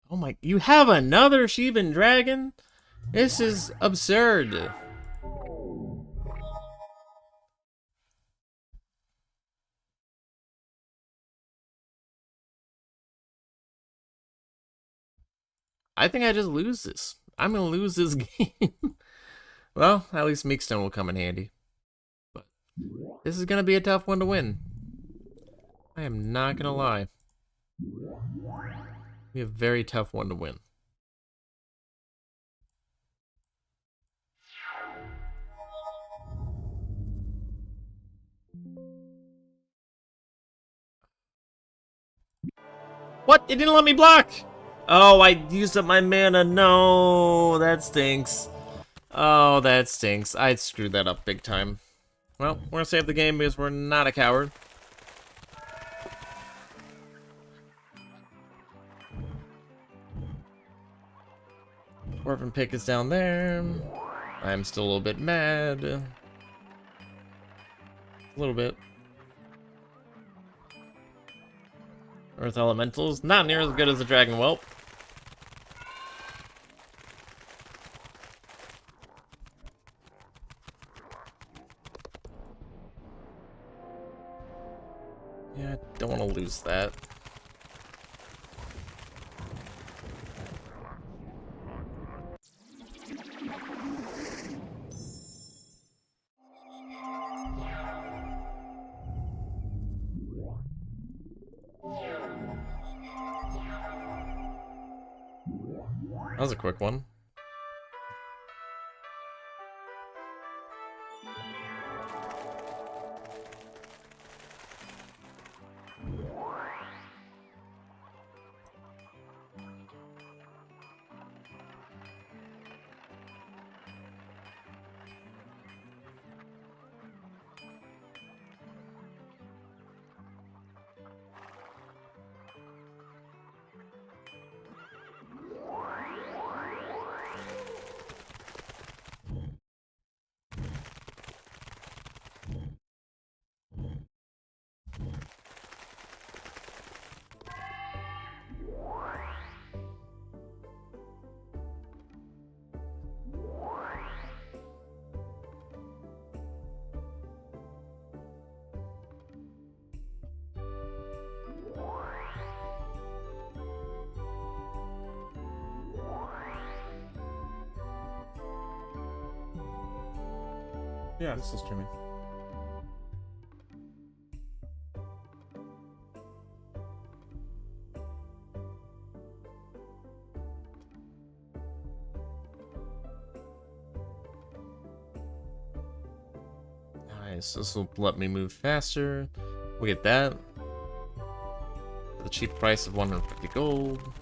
Oh my, you have another Shivan Dragon? This is absurd. I think I just lose this. I'm gonna lose this game. Well, at least Meekstone will come in handy. But this is gonna be a tough one to win. I am not gonna lie. Be a very tough one to win. What? It didn't let me block! Oh, I used up my mana. No, that stinks. Oh, that stinks. I screwed that up big time. Well, we're gonna save the game because we're not a coward. Orphan Pick is down there. I'm still a little bit mad. A little bit. Earth Elementals, not near as good as the Dragon Whelp. Yeah, I don't want to lose that. That was a quick one. Yeah, I'm still streaming. Nice. This will let me move faster. We get that. For the cheap price of 150 gold.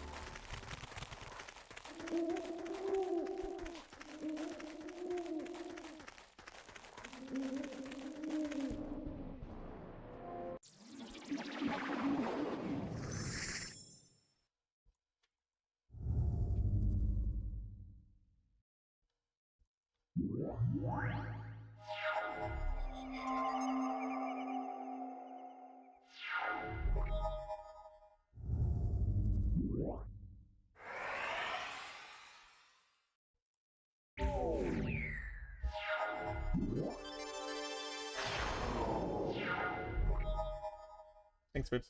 Thanks, Boots.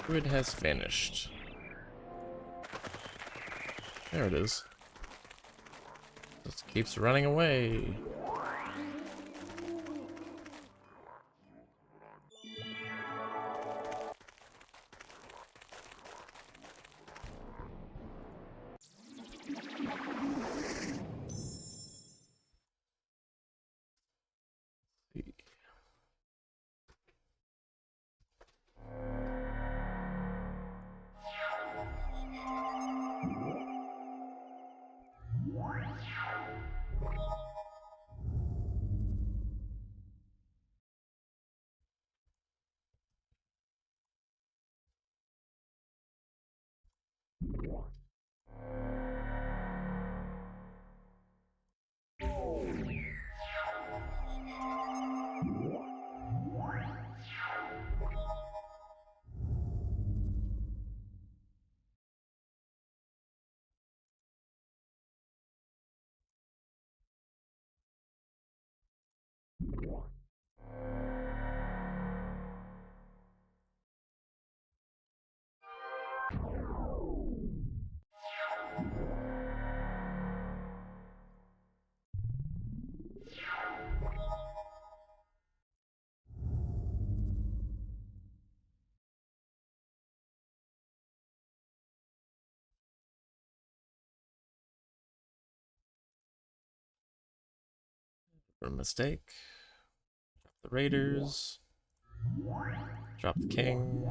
Grid has vanished. There it is. Just keeps running away. For a mistake. The Raiders. Drop the king.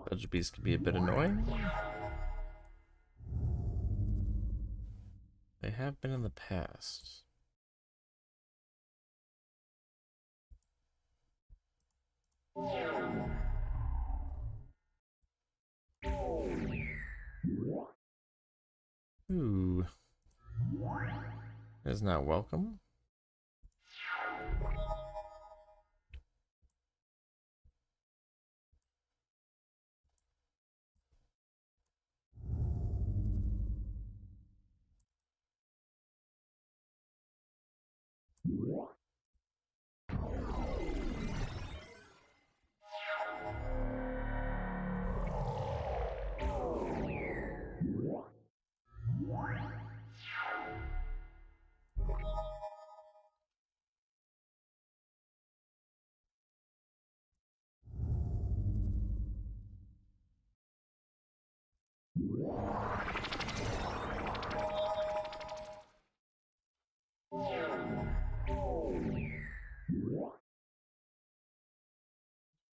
Budget beast can be a bit annoying. They have been in the past. Ooh. Is not welcome.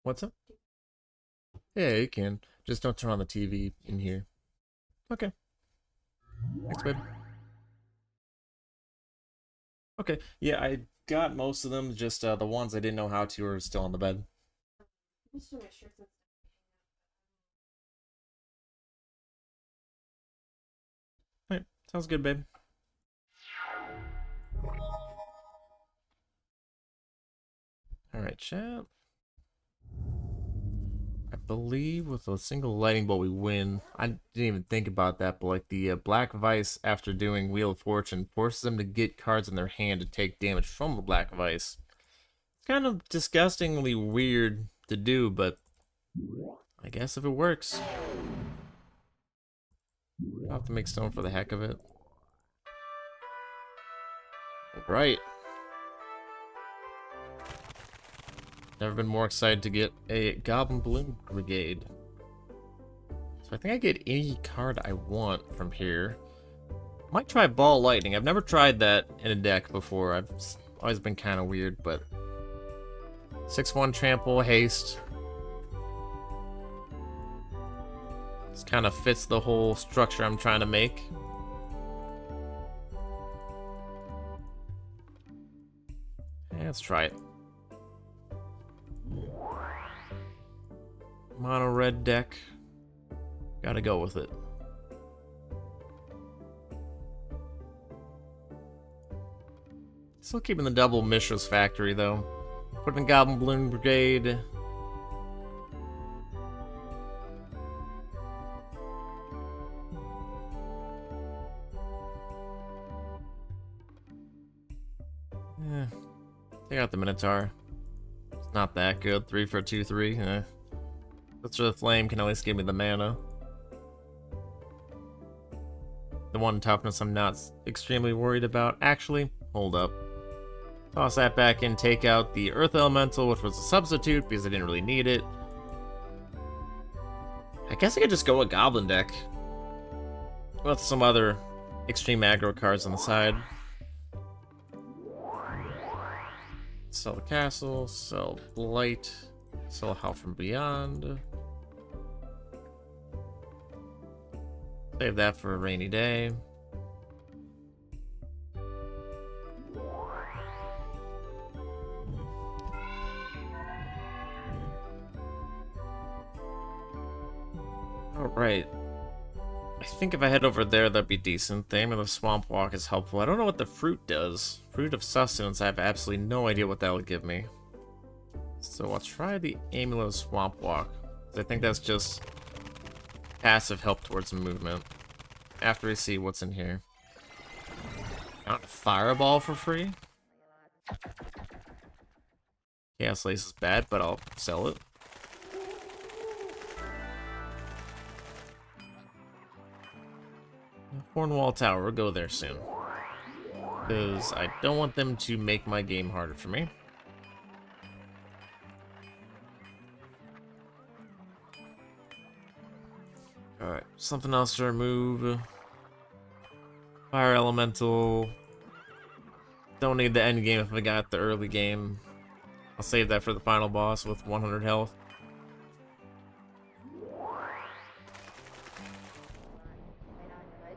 What's up? Yeah, you can. Just don't turn on the TV in here. Okay. Thanks, babe. Okay. Yeah, I got most of them. Just the ones I didn't know how to are still on the bed. Alright, sounds good, babe. Alright, chat. I believe with a single lightning bolt we win. I didn't even think about that, but like the Black Vice, after doing Wheel of Fortune, forces them to get cards in their hand to take damage from the Black Vice. It's kind of disgustingly weird to do, but I guess if it works. I'll have to make stone for the heck of it. Right. Never been more excited to get a Goblin Balloon Brigade. So I think I get any card I want from here. Might try Ball Lightning. I've never tried that in a deck before. I've always been kind of weird, but 6/1 Trample, Haste. This kind of fits the whole structure I'm trying to make. Yeah, let's try it. Mono red deck. Gotta go with it. Still keeping the double Mishra's Factory though. Putting a Goblin Balloon Brigade. Yeah. Take out the Minotaur. It's not that good. 3 for a 2/3. That's for the Flame can always give me the mana. The one toughness I'm not extremely worried about. Actually, hold up. Toss that back in, take out the Earth Elemental, which was a substitute because I didn't really need it. I guess I could just go a Goblin deck with some other extreme aggro cards on the side. Sell the Castle, sell Blight, sell Howl from Beyond. Save that for a rainy day. Alright. I think if I head over there, that'd be decent. The Amulet of Swamp Walk is helpful. I don't know what the fruit does. Fruit of Sustenance, I have absolutely no idea what that would give me. So I'll try the Amulet of Swamp Walk. I think that's just passive help towards movement. After we see what's in here. Not a Fireball for free? Chaos Lace is bad, but I'll sell it. Hornwall Tower, we'll go there soon. Because I don't want them to make my game harder for me. Alright, something else to remove. Fire Elemental. Don't need the end game if I got the early game. I'll save that for the final boss with 100 health.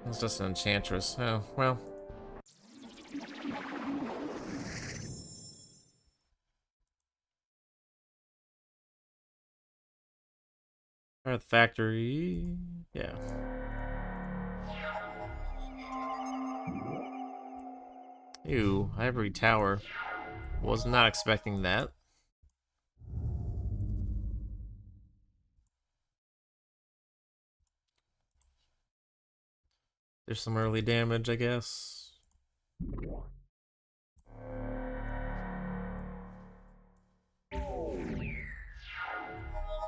It's just an Enchantress. Oh, well. At the factory. Yeah. Ew, Ivory Tower. Was not expecting that. There's some early damage, I guess.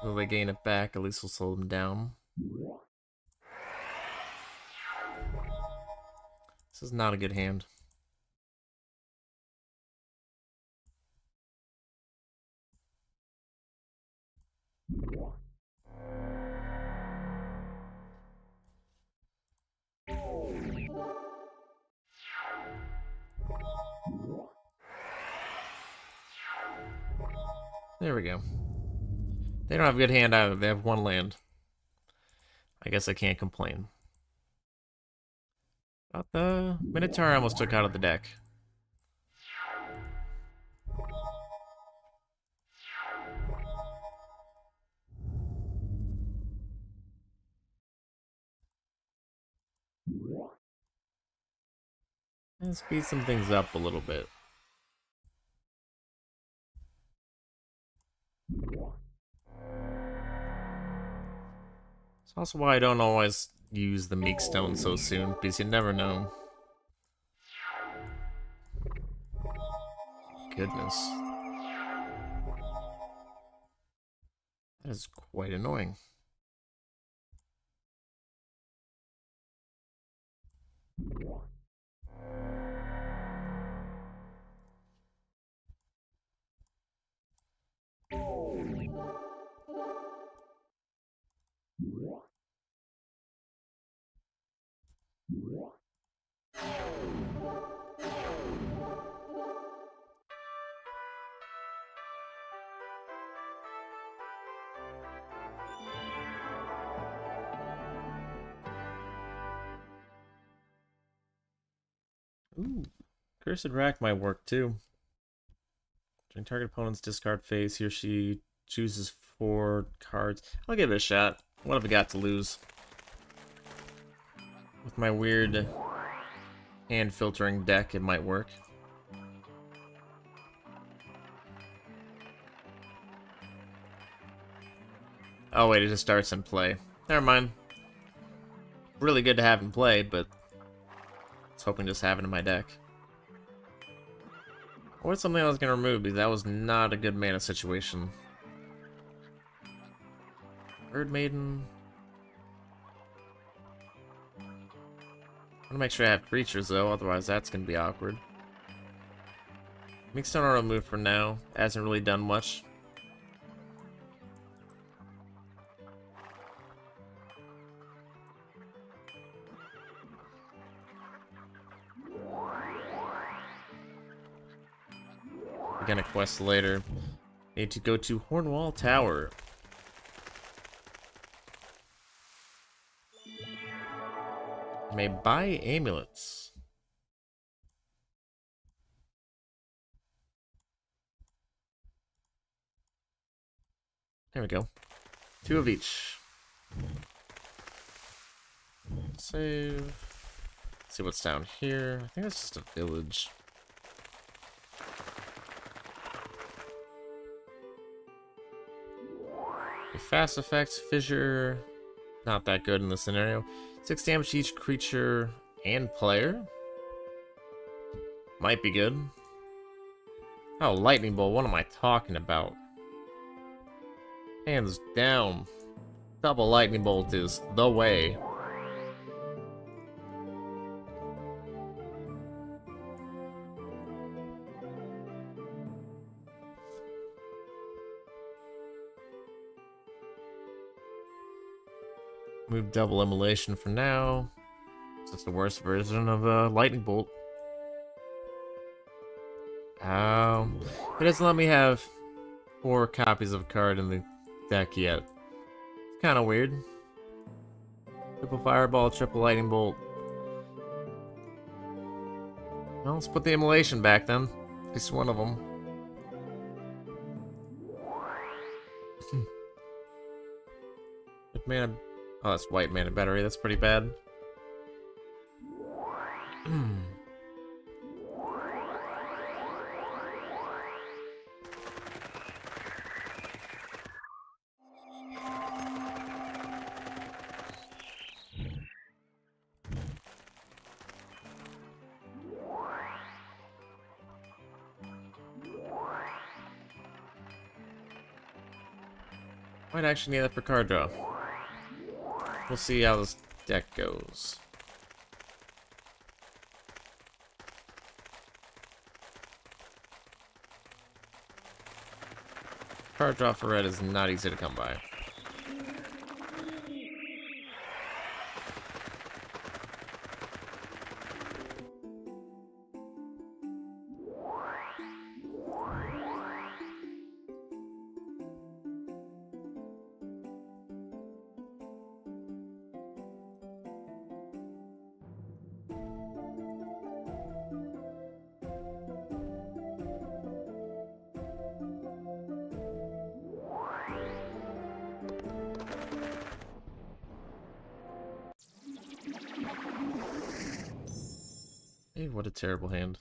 Will they gain it back? At least we'll slow them down. This is not a good hand. There we go. They don't have a good hand either. They have one land. I guess I can't complain. About the Minotaur I almost took out of the deck. Let's speed some things up a little bit. It's also why I don't always use the Meek Stone so soon, because you never know. Goodness. That is quite annoying. Ooh, Cursed Rack might work too. During target opponent's discard phase, he or she chooses 4 cards. I'll give it a shot. What have I got to lose? With my weird hand filtering deck, it might work. Oh wait, it just starts in play. Never mind. Really good to have in play, but I was hoping to just have it in my deck. Or something I was gonna remove because that was not a good mana situation. Bird Maiden. I want to make sure I have creatures though, otherwise that's gonna be awkward. Meek Stone I'll remove for now. Hasn't really done much. Gonna quest later. Need to go to Hornwall Tower. May buy amulets. There we go. 2 of each. Save. Let's see what's down here. I think that's just a village. Fast effects, fissure, not that good in this scenario. 6 damage to each creature and player. Might be good. Oh, lightning bolt, what am I talking about? Hands down. Double lightning bolt is the way. Move double immolation for now. It's just the worst version of a lightning bolt. It doesn't let me have 4 copies of a card in the deck yet. It's kind of weird. Triple fireball, triple lightning bolt. Well, let's put the immolation back then. At least one of them. Good mana. Oh, that's white mana battery. That's pretty bad. Might actually need that for card draw. We'll see how this deck goes. Card draw for red is not easy to come by. Hey, what a terrible hand.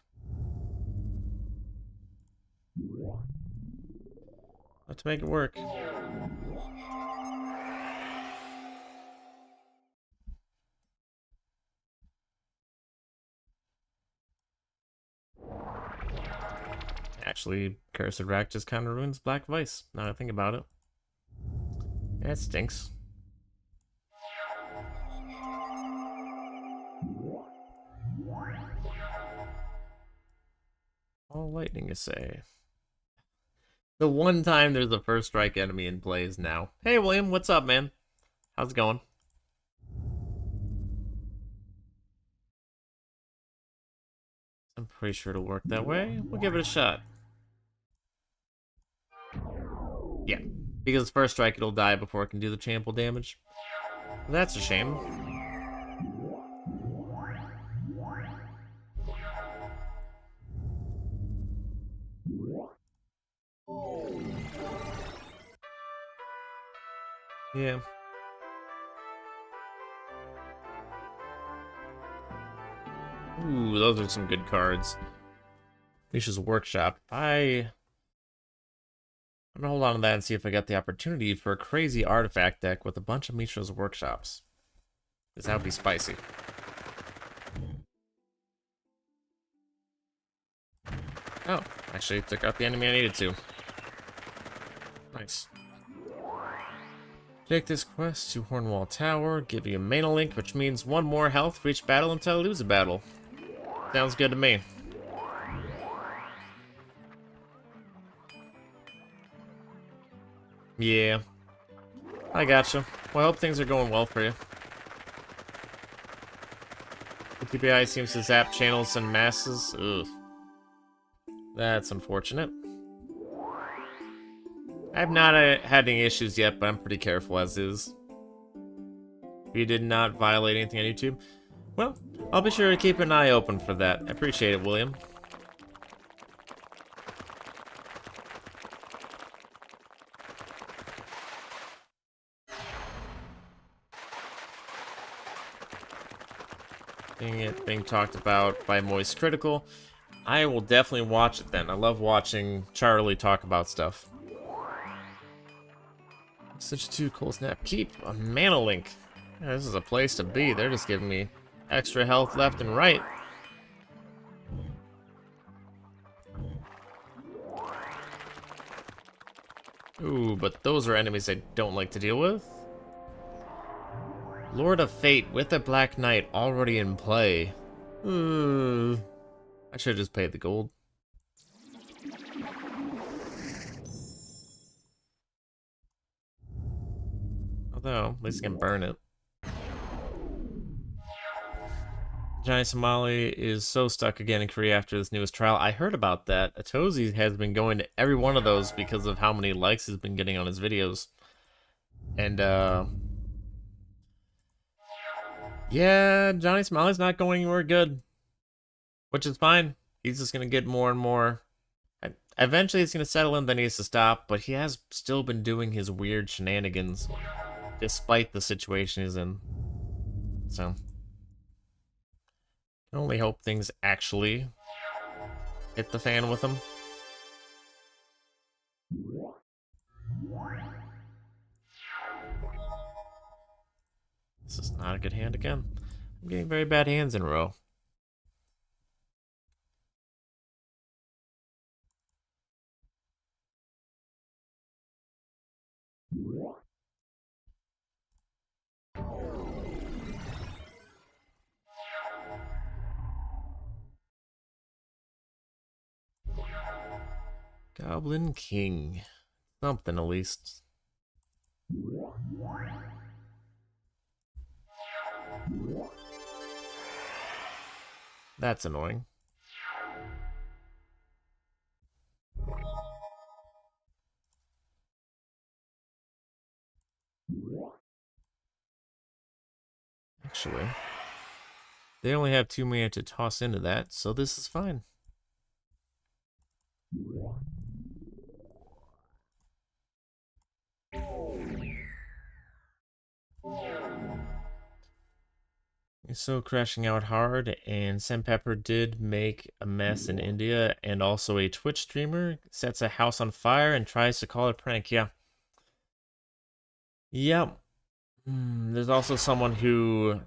Let's make it work. Actually, Cursed Rack just kind of ruins Black Vice, now that I think about it. Yeah, it stinks. All lightning, you say. The one time there's a first strike enemy in play is now. Hey, William, what's up, man? How's it going? I'm pretty sure it'll work that way. We'll give it a shot. Yeah, because first strike it'll die before it can do the trample damage. That's a shame. Yeah. Ooh, those are some good cards. Misha's Workshop. I'm gonna hold on to that and see if I got the opportunity for a crazy artifact deck with a bunch of Misha's Workshops. Because that would be spicy. Oh, actually took out the enemy I needed to. Nice. Take this quest to Hornwall Tower, give you a mana link, which means 1 more health for each battle until I lose a battle. Sounds good to me. Yeah. I gotcha. Well, I hope things are going well for you. The TPI seems to zap channels and masses. Ugh. That's unfortunate. I've not had any issues yet, but I'm pretty careful as is. You did not violate anything on YouTube? Well, I'll be sure to keep an eye open for that. I appreciate it, William. Seeing it being talked about by Moist Critical, I will definitely watch it then. I love watching Charlie talk about stuff. Such 2 cool snap. Keep a mana link. Yeah, this is a place to be. They're just giving me extra health left and right. Ooh, but those are enemies I don't like to deal with. Lord of Fate with a Black Knight already in play. I should have just paid the gold. Although, at least I can burn it. Johnny Somali is so stuck again in Korea after this newest trial. I heard about that. Atozi has been going to every one of those because of how many likes he's been getting on his videos. And, yeah, Johnny Somali's not going anywhere good. Which is fine. He's just going to get more and more. Eventually it's going to settle in, then he needs to stop. But he has still been doing his weird shenanigans. Despite the situation he's in. So. I can only hope things actually hit the fan with him. This is not a good hand again. I'm getting very bad hands in a row. Goblin King. Something at least. That's annoying. Actually, they only have 2 mana to toss into that, so this is fine. He's so crashing out hard, and Sandpepper did make a mess in India, and also a Twitch streamer sets a house on fire and tries to call it a prank. Yeah. Yep. There's also someone who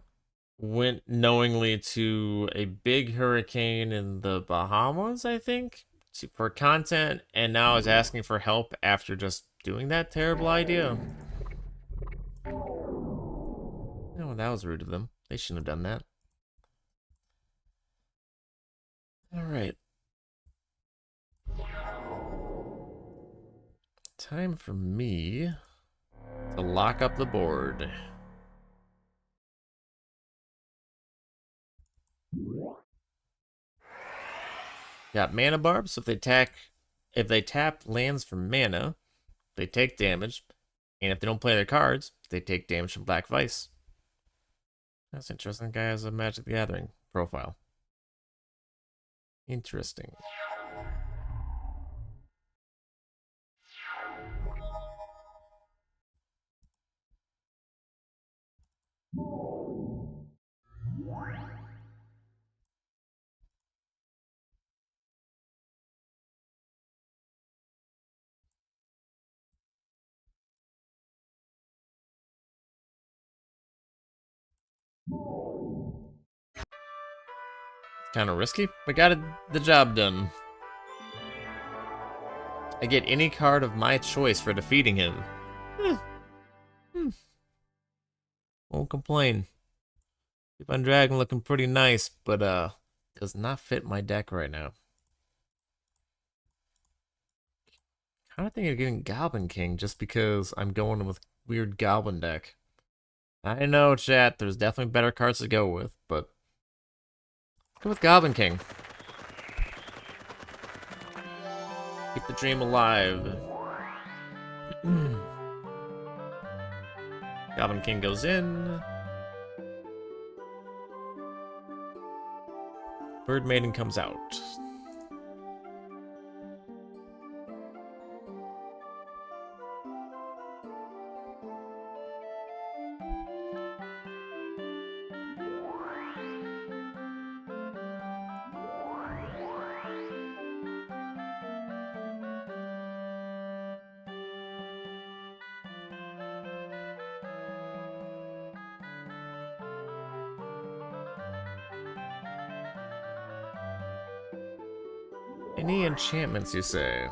went knowingly to a big hurricane in the Bahamas, I think, for content, and now is asking for help after just doing that terrible idea. Oh, that was rude of them. They shouldn't have done that. Alright. Time for me to lock up the board. Got mana barbs, so if they tap lands for mana, they take damage, and if they don't play their cards, they take damage from Black Vice. That's interesting. The guy has a Magic the Gathering profile. Interesting. Kind of risky, but got the job done. I get any card of my choice for defeating him. Won't complain. Keep on Dragon looking pretty nice, but does not fit my deck right now. Kind of thinking of getting Goblin King just because I'm going with weird Goblin deck. I know, chat, there's definitely better cards to go with, but go with Goblin King. Keep the dream alive. Goblin King goes in. Bird Maiden comes out. Any enchantments, you say?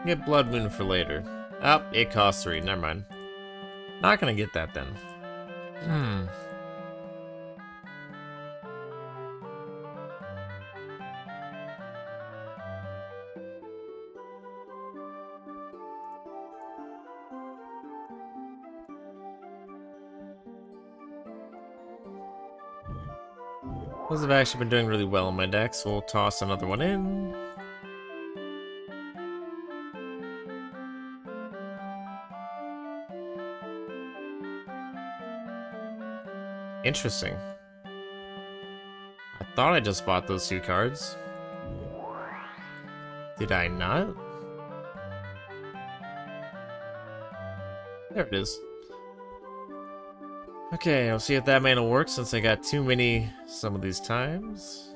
Get Blood Moon for later. Oh, it costs 3. Never mind. Not gonna get that then. Those have actually been doing really well in my deck, so we'll toss another one in. Interesting. I thought I just bought those 2 cards. Did I not? There it is. Okay, I'll see if that mana works since I got too many some of these times.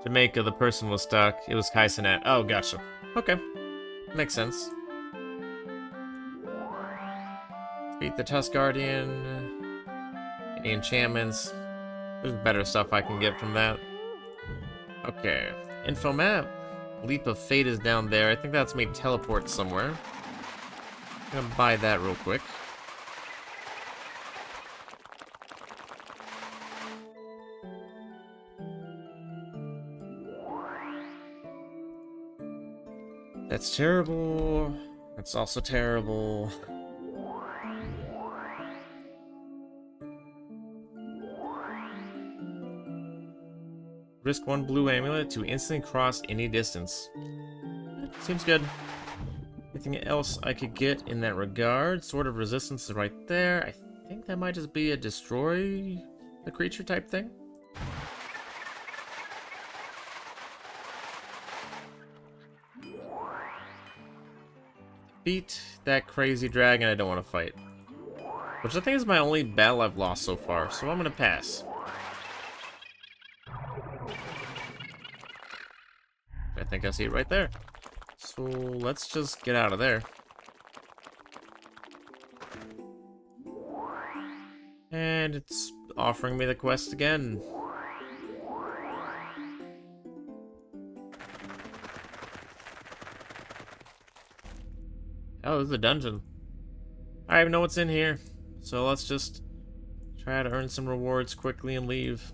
Jamaica, the person was stuck. It was Kaisenat. Oh, gotcha. Okay. Makes sense. Beat the Tusk Guardian. Any enchantments? There's better stuff I can get from that. Okay. Info map. Leap of Fate is down there. I think that's me teleport somewhere. I'm gonna buy that real quick. That's terrible. That's also terrible. Risk 1 blue amulet to instantly cross any distance. Seems good. Anything else I could get in that regard? Sword of Resistance is right there. I think that might just be a destroy the creature type thing. Beat that crazy dragon I don't want to fight. Which I think is my only battle I've lost so far, so I'm gonna pass. I think I see it right there. So let's just get out of there. And it's offering me the quest again. Oh, this is a dungeon. I don't even know what's in here. So let's just try to earn some rewards quickly and leave.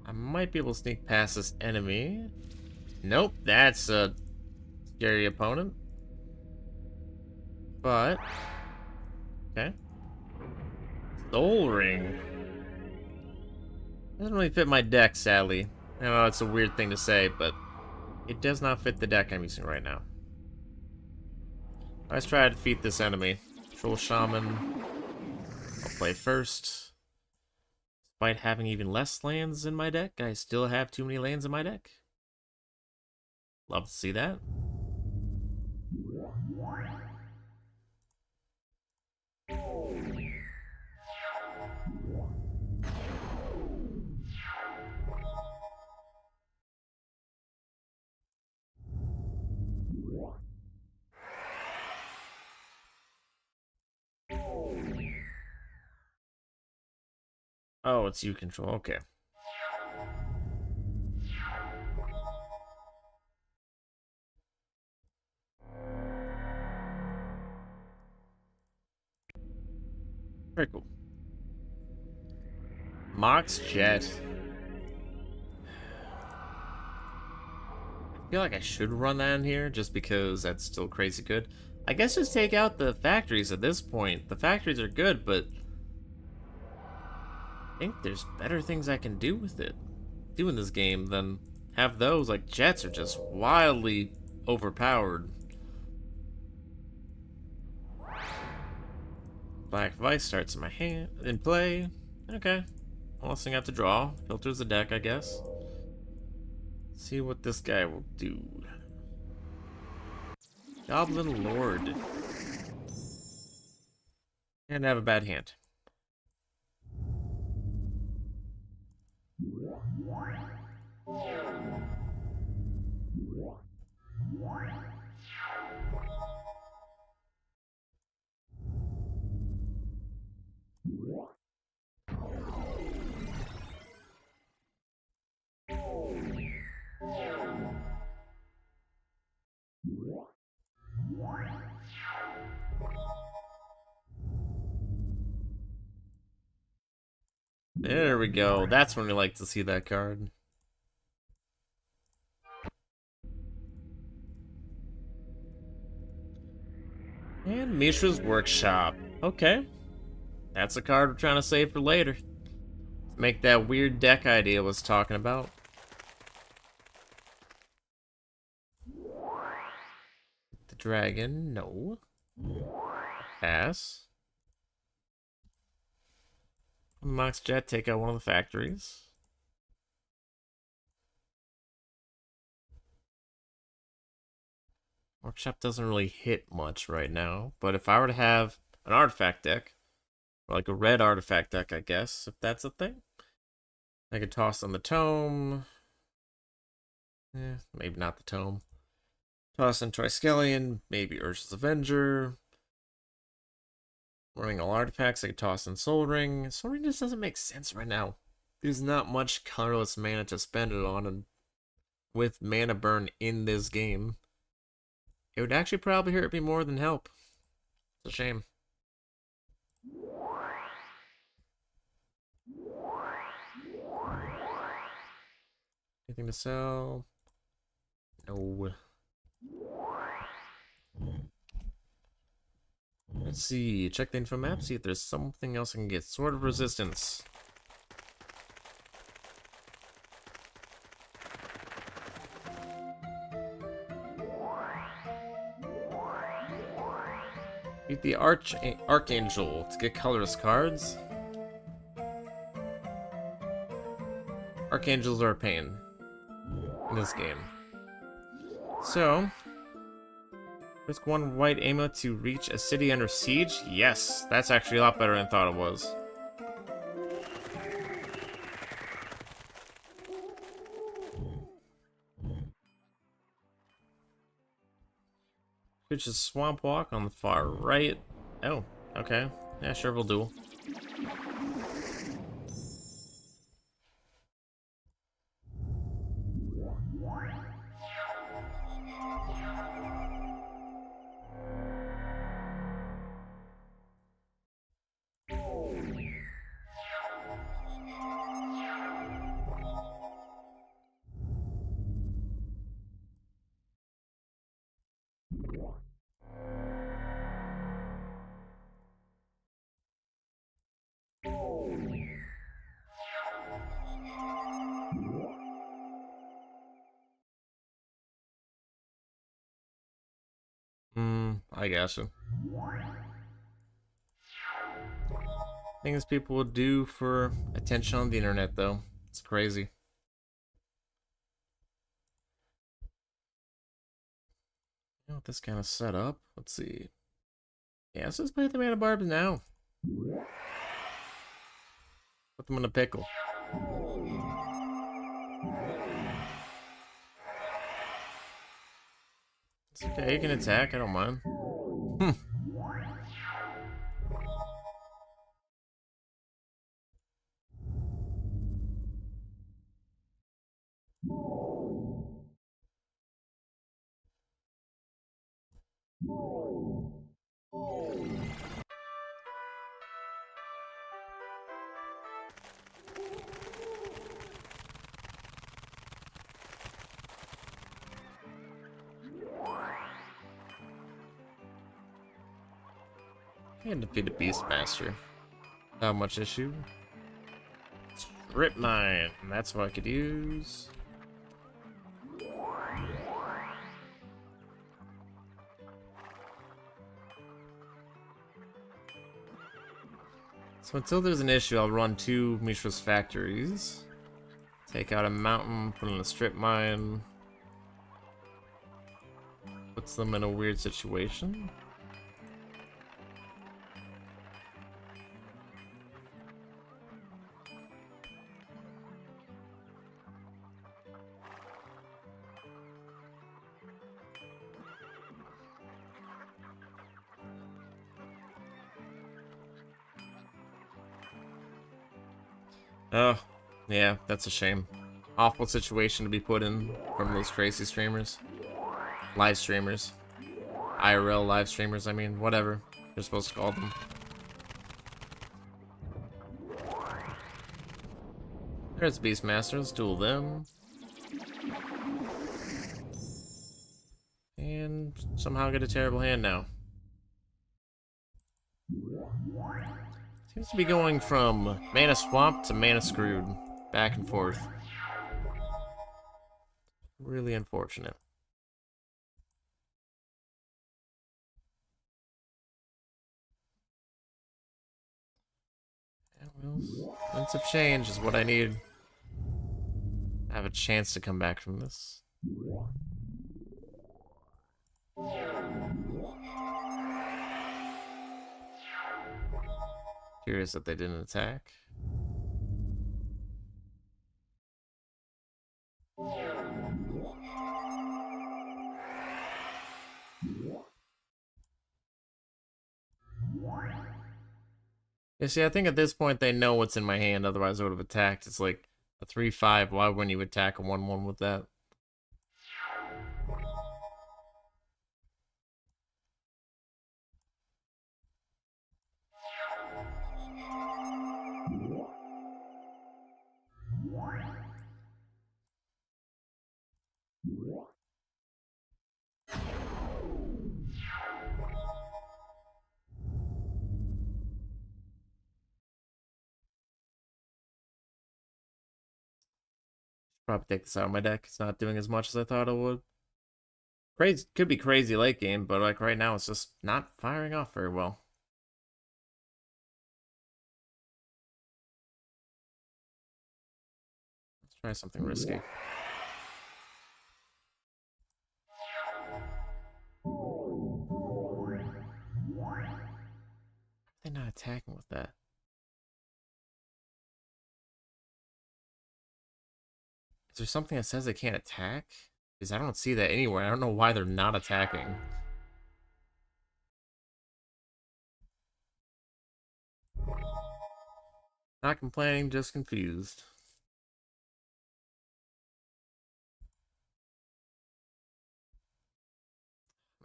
I might be able to sneak past this enemy. Nope, that's a scary opponent. But, okay. Soul Ring. Doesn't really fit my deck, sadly. I know it's a weird thing to say, but it does not fit the deck I'm using right now. Let's try to defeat this enemy. Troll Shaman. I'll play first. Despite having even less lands in my deck, I still have too many lands in my deck. Love to see that. Oh, it's you control. Okay. Very cool. Mox Jet. I feel like I should run that in here just because that's still crazy good. I guess just take out the factories at this point. The factories are good, but I think there's better things I can do with it. Do in this game than have those. Like, jets are just wildly overpowered. Black Vice starts in my hand in play. Okay. Last thing I have to draw. Filters the deck, I guess. See what this guy will do. Goblin Lord. And have a bad hand. There we go. That's when we like to see that card. And Mishra's Workshop. Okay. That's a card we're trying to save for later. Make that weird deck idea I was talking about. The dragon, no. Pass. Mox Jet, take out one of the factories. Workshop doesn't really hit much right now, but if I were to have an artifact deck, or like a red artifact deck, I guess, if that's a thing, I could toss on the tome. Maybe not the tome. Toss in Triskelion, maybe Urza's Avenger. Running all artifacts, I could toss in Soul Ring. Soul Ring just doesn't make sense right now. There's not much colorless mana to spend it on, and with mana burn in this game, it would actually probably hurt me more than help. It's a shame. Anything to sell? No. Let's see. Check the info map, see if there's something else I can get. Sword of Resistance. Beat the Archangel to get colorless cards. Archangels are a pain in this game. So, risk 1 white amulet to reach a city under siege? Yes, that's actually a lot better than I thought it was. Which is Swamp Walk on the far right. Oh, okay. Yeah, sure, we'll do. I gotcha. Things people would do for attention on the internet, though. It's crazy. You know what this kind of set up? Let's see. Yeah, let's just play the Mana Barbs now. Put them in a pickle. It's okay, you can attack, I don't mind. And defeat a Beastmaster. Not much issue. Strip Mine. That's what I could use. So until there's an issue, I'll run 2 Mishra's Factories. Take out a mountain, put in a Strip Mine. Puts them in a weird situation. Oh, yeah, that's a shame. Awful situation to be put in from those crazy streamers. Live streamers. IRL live streamers, I mean, whatever you're supposed to call them. There's Beastmaster, let's duel them. And somehow get a terrible hand now. Seems to be going from mana swamp to mana screwed, back and forth. Really unfortunate. Winds of change is what I need. I have a chance to come back from this. Curious that they didn't attack. Yeah, see, I think at this point they know what's in my hand, otherwise I would have attacked. It's like a 3-5, why wouldn't you attack a 1-1 with that? Probably take this out of my deck. It's not doing as much as I thought it would. Crazy, could be crazy late game, but like right now it's just not firing off very well. Let's try something risky. They're not attacking with that. Is there something that says they can't attack? Because I don't see that anywhere. I don't know why they're not attacking. Not complaining, just confused.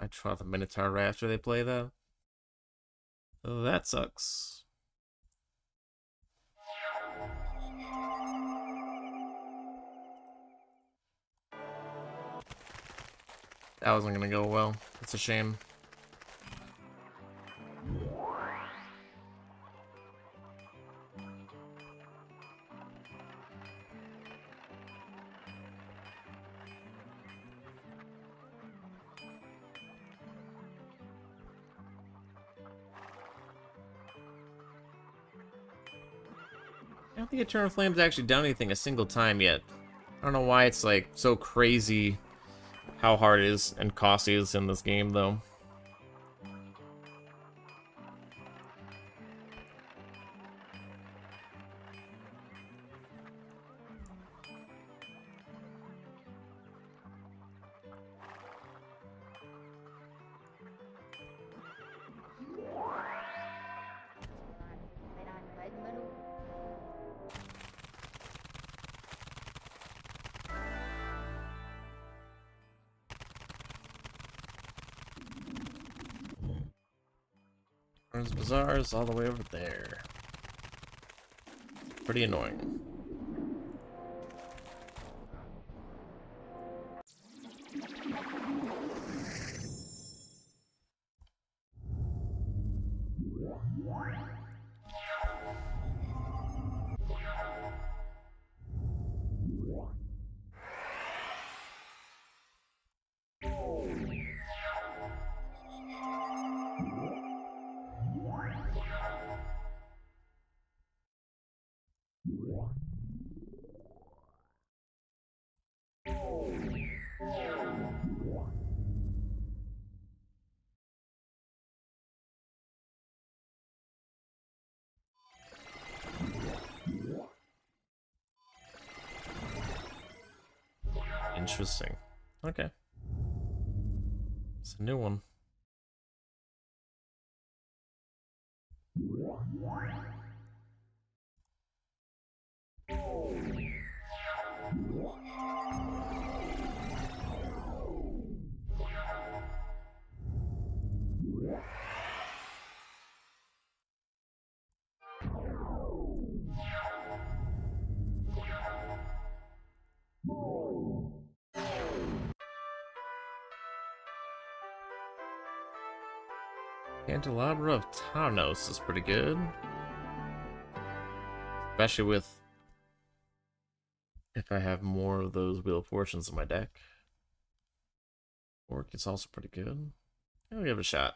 I try the Minotaur right after they play that. Oh, that sucks. That wasn't gonna go well. It's a shame. I don't think Eternal Flame's actually done anything a single time yet. I don't know why it's like so crazy how hard it is and costly it is in this game though. Burns Bazaar is all the way over there. Pretty annoying. Interesting. Okay. It's a new one. Candelabra of Tanos is pretty good. Especially with if I have more of those Wheel of Fortunes in my deck. Orc is also pretty good. I'll give it a shot.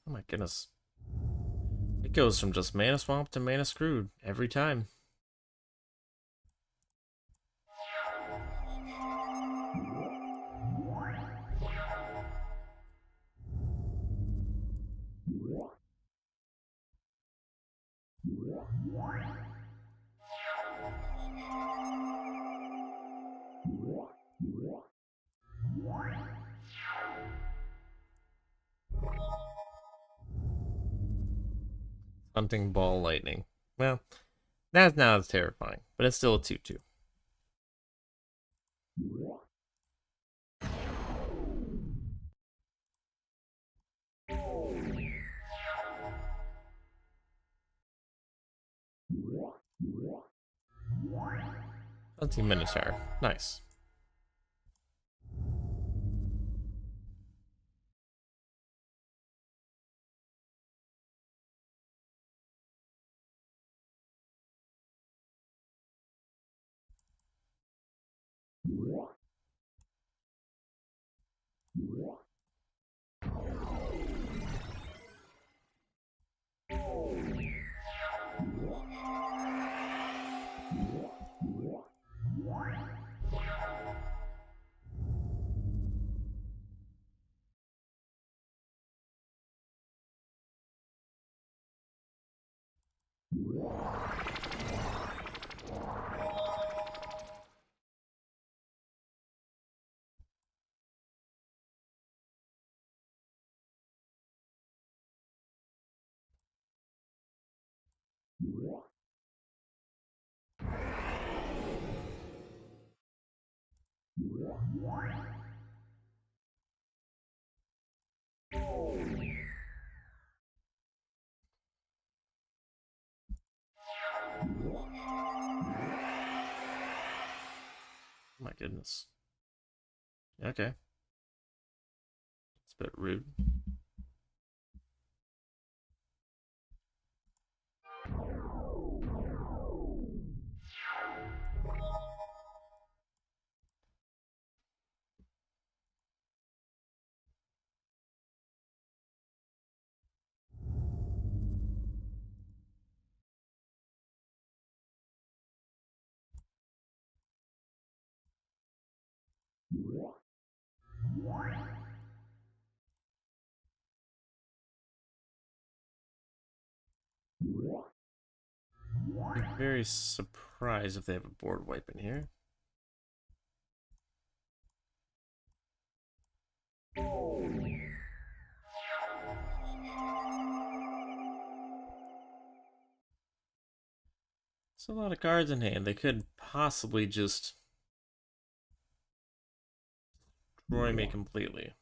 Oh my goodness. It goes from just mana swamp to mana screwed every time. Hunting ball lightning. Well, that's not as terrifying, but it's still a 2/2. Hunting minotaur. Nice. Oh my goodness. Okay. It's a bit rude. I'm very surprised if they have a board wipe in here. It's a lot of cards in hand. They could possibly just destroy me completely.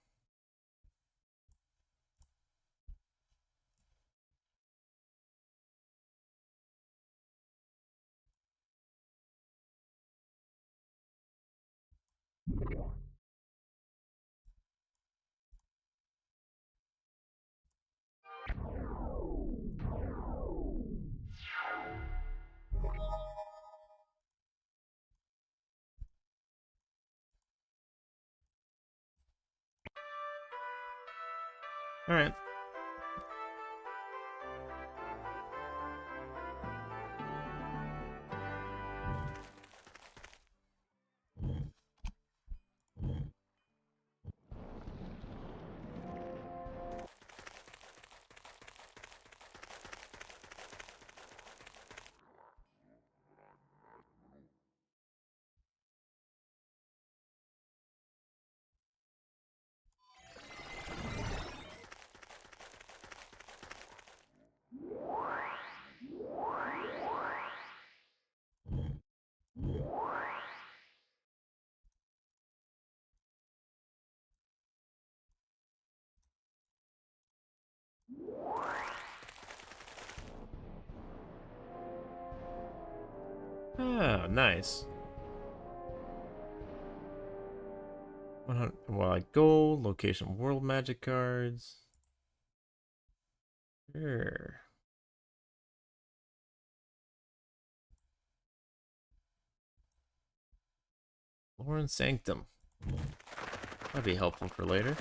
Alright. Oh, nice. 100, well, gold, location world magic cards. Sure. Lauren Sanctum. That'd be helpful for later.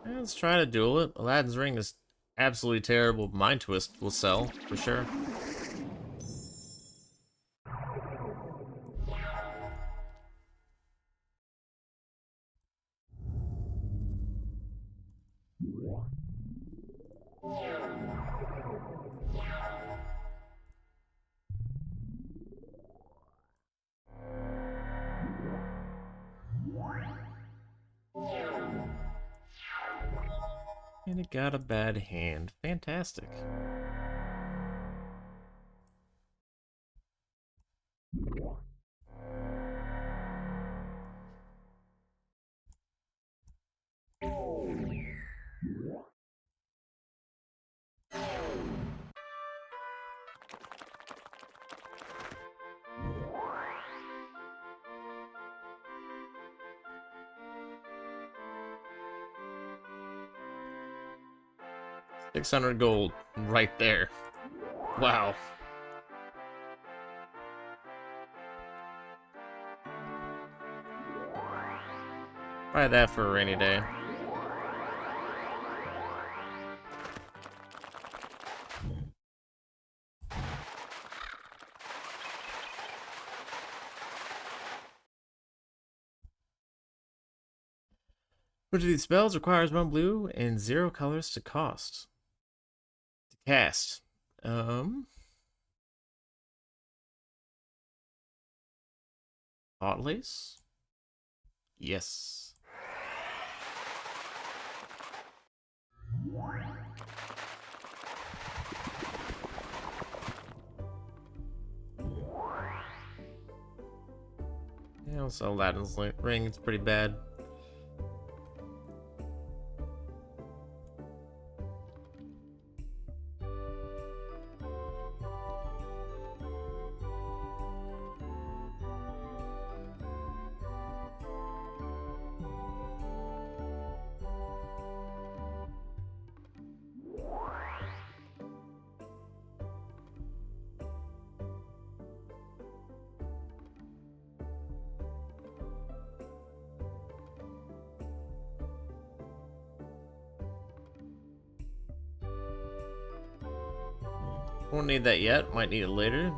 Let's try to duel it. Aladdin's Ring is absolutely terrible. Mind Twist will sell, for sure. And it got a bad hand. Fantastic. $600 gold right there. Wow. Try that for a rainy day. Which of these spells requires 1 blue and 0 colors to cost? To cast. Hot Lace? Yes. Yeah, also Aladdin's Ring, it's pretty bad. Won't need that yet, might need it later.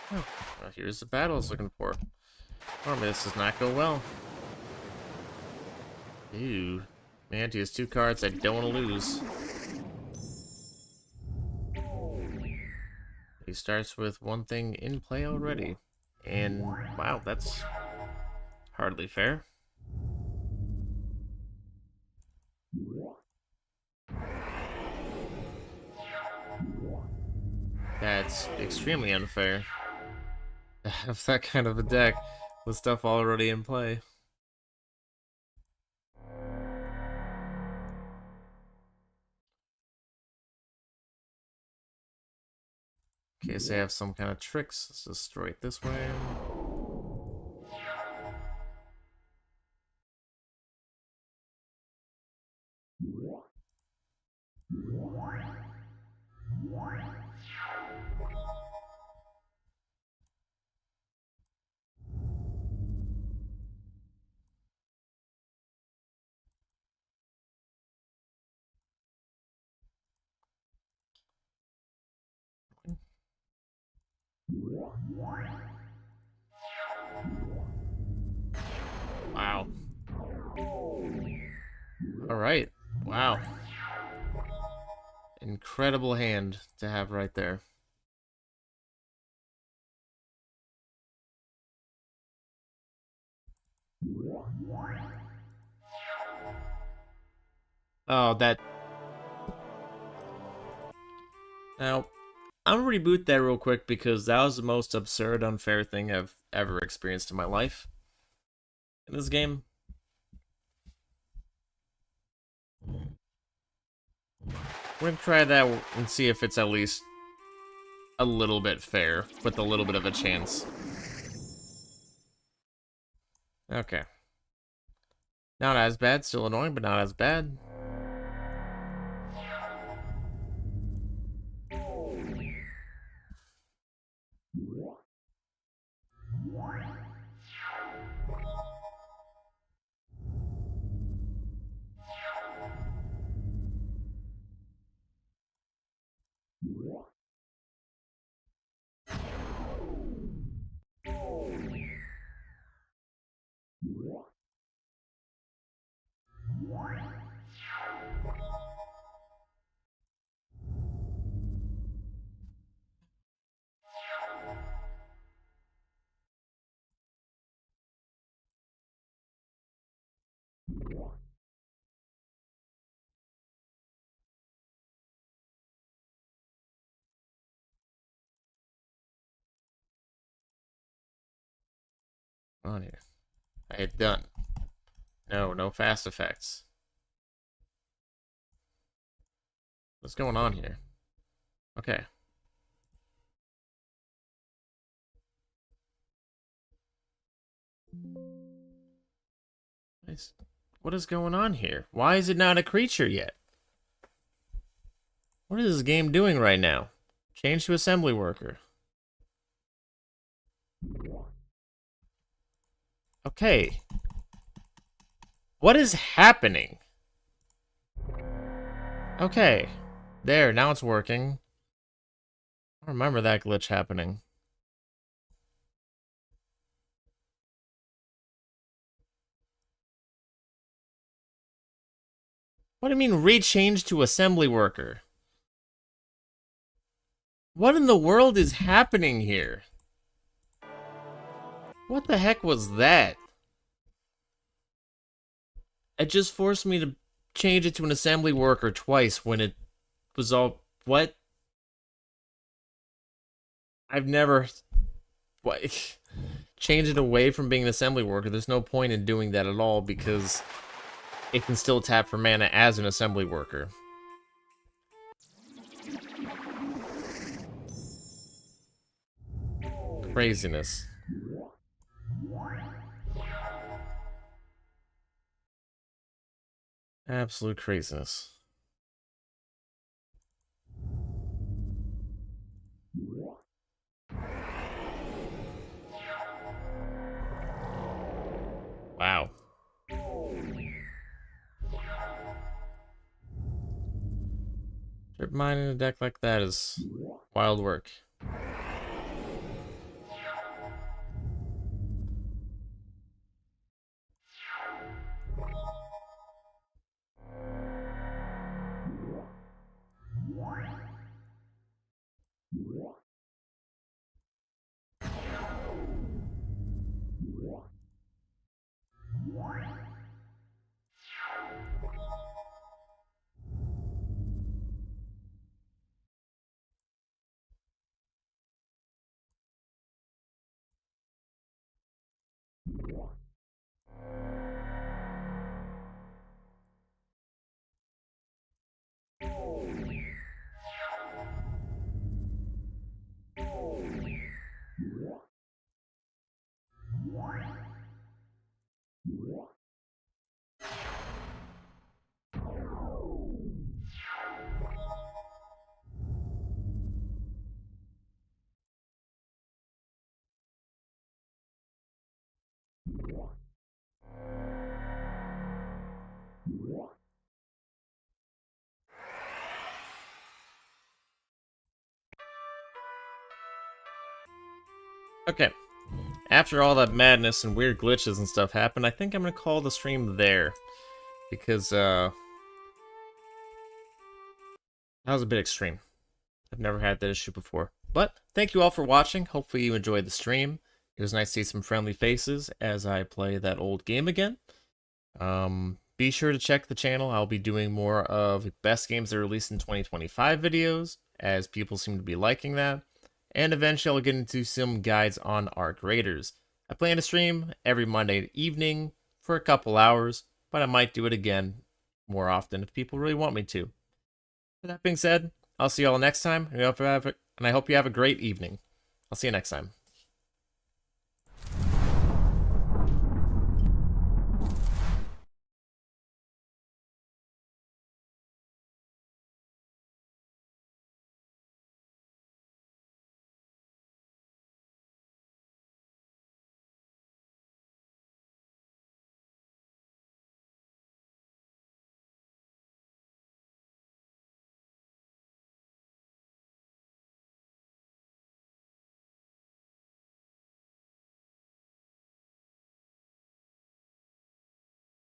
Oh, well, here's the battle I was looking for. Normally this does not go well. Ew. Man, he has 2 cards I don't want to lose. He starts with 1 thing in play already. And wow, that's hardly fair. That's extremely unfair. To have that kind of a deck with stuff already in play. In case they have some kind of tricks, let's just destroy it this way. Wow. Alright. Wow. Incredible hand to have right there. Oh, that... Now, I'm gonna reboot that real quick because that was the most absurd, unfair thing I've ever experienced in my life. In this game, we're gonna try that and see if it's at least a little bit fair, with a little bit of a chance. Okay. Not as bad, still annoying, but not as bad. On here. I hit done. No, no fast effects. What's going on here? Okay. What is going on here? Why is it not a creature yet? What is this game doing right now? Change to assembly worker. Okay. What is happening? Okay. There, now it's working. I remember that glitch happening. What do you mean rechange to assembly worker? What in the world is happening here? What the heck was that? It just forced me to change it to an assembly worker twice when it was all... What? I've never... What? Change it away from being an assembly worker. There's no point in doing that at all because it can still tap for mana as an assembly worker. Craziness. Absolute craziness. Wow. Trip mine in a deck like that is wild work. Okay. After all that madness and weird glitches and stuff happened, I think I'm gonna call the stream there. Because, that was a bit extreme. I've never had that issue before. But, thank you all for watching. Hopefully you enjoyed the stream. It was nice to see some friendly faces as I play that old game again. Be sure to check the channel. I'll be doing more of best games that are released in 2025 videos, as people seem to be liking that. And eventually I'll get into some guides on Arc Raiders. I plan to stream every Monday evening for a couple hours, but I might do it again more often if people really want me to. With that being said, I'll see you all next time, and I hope you have a great evening. I'll see you next time.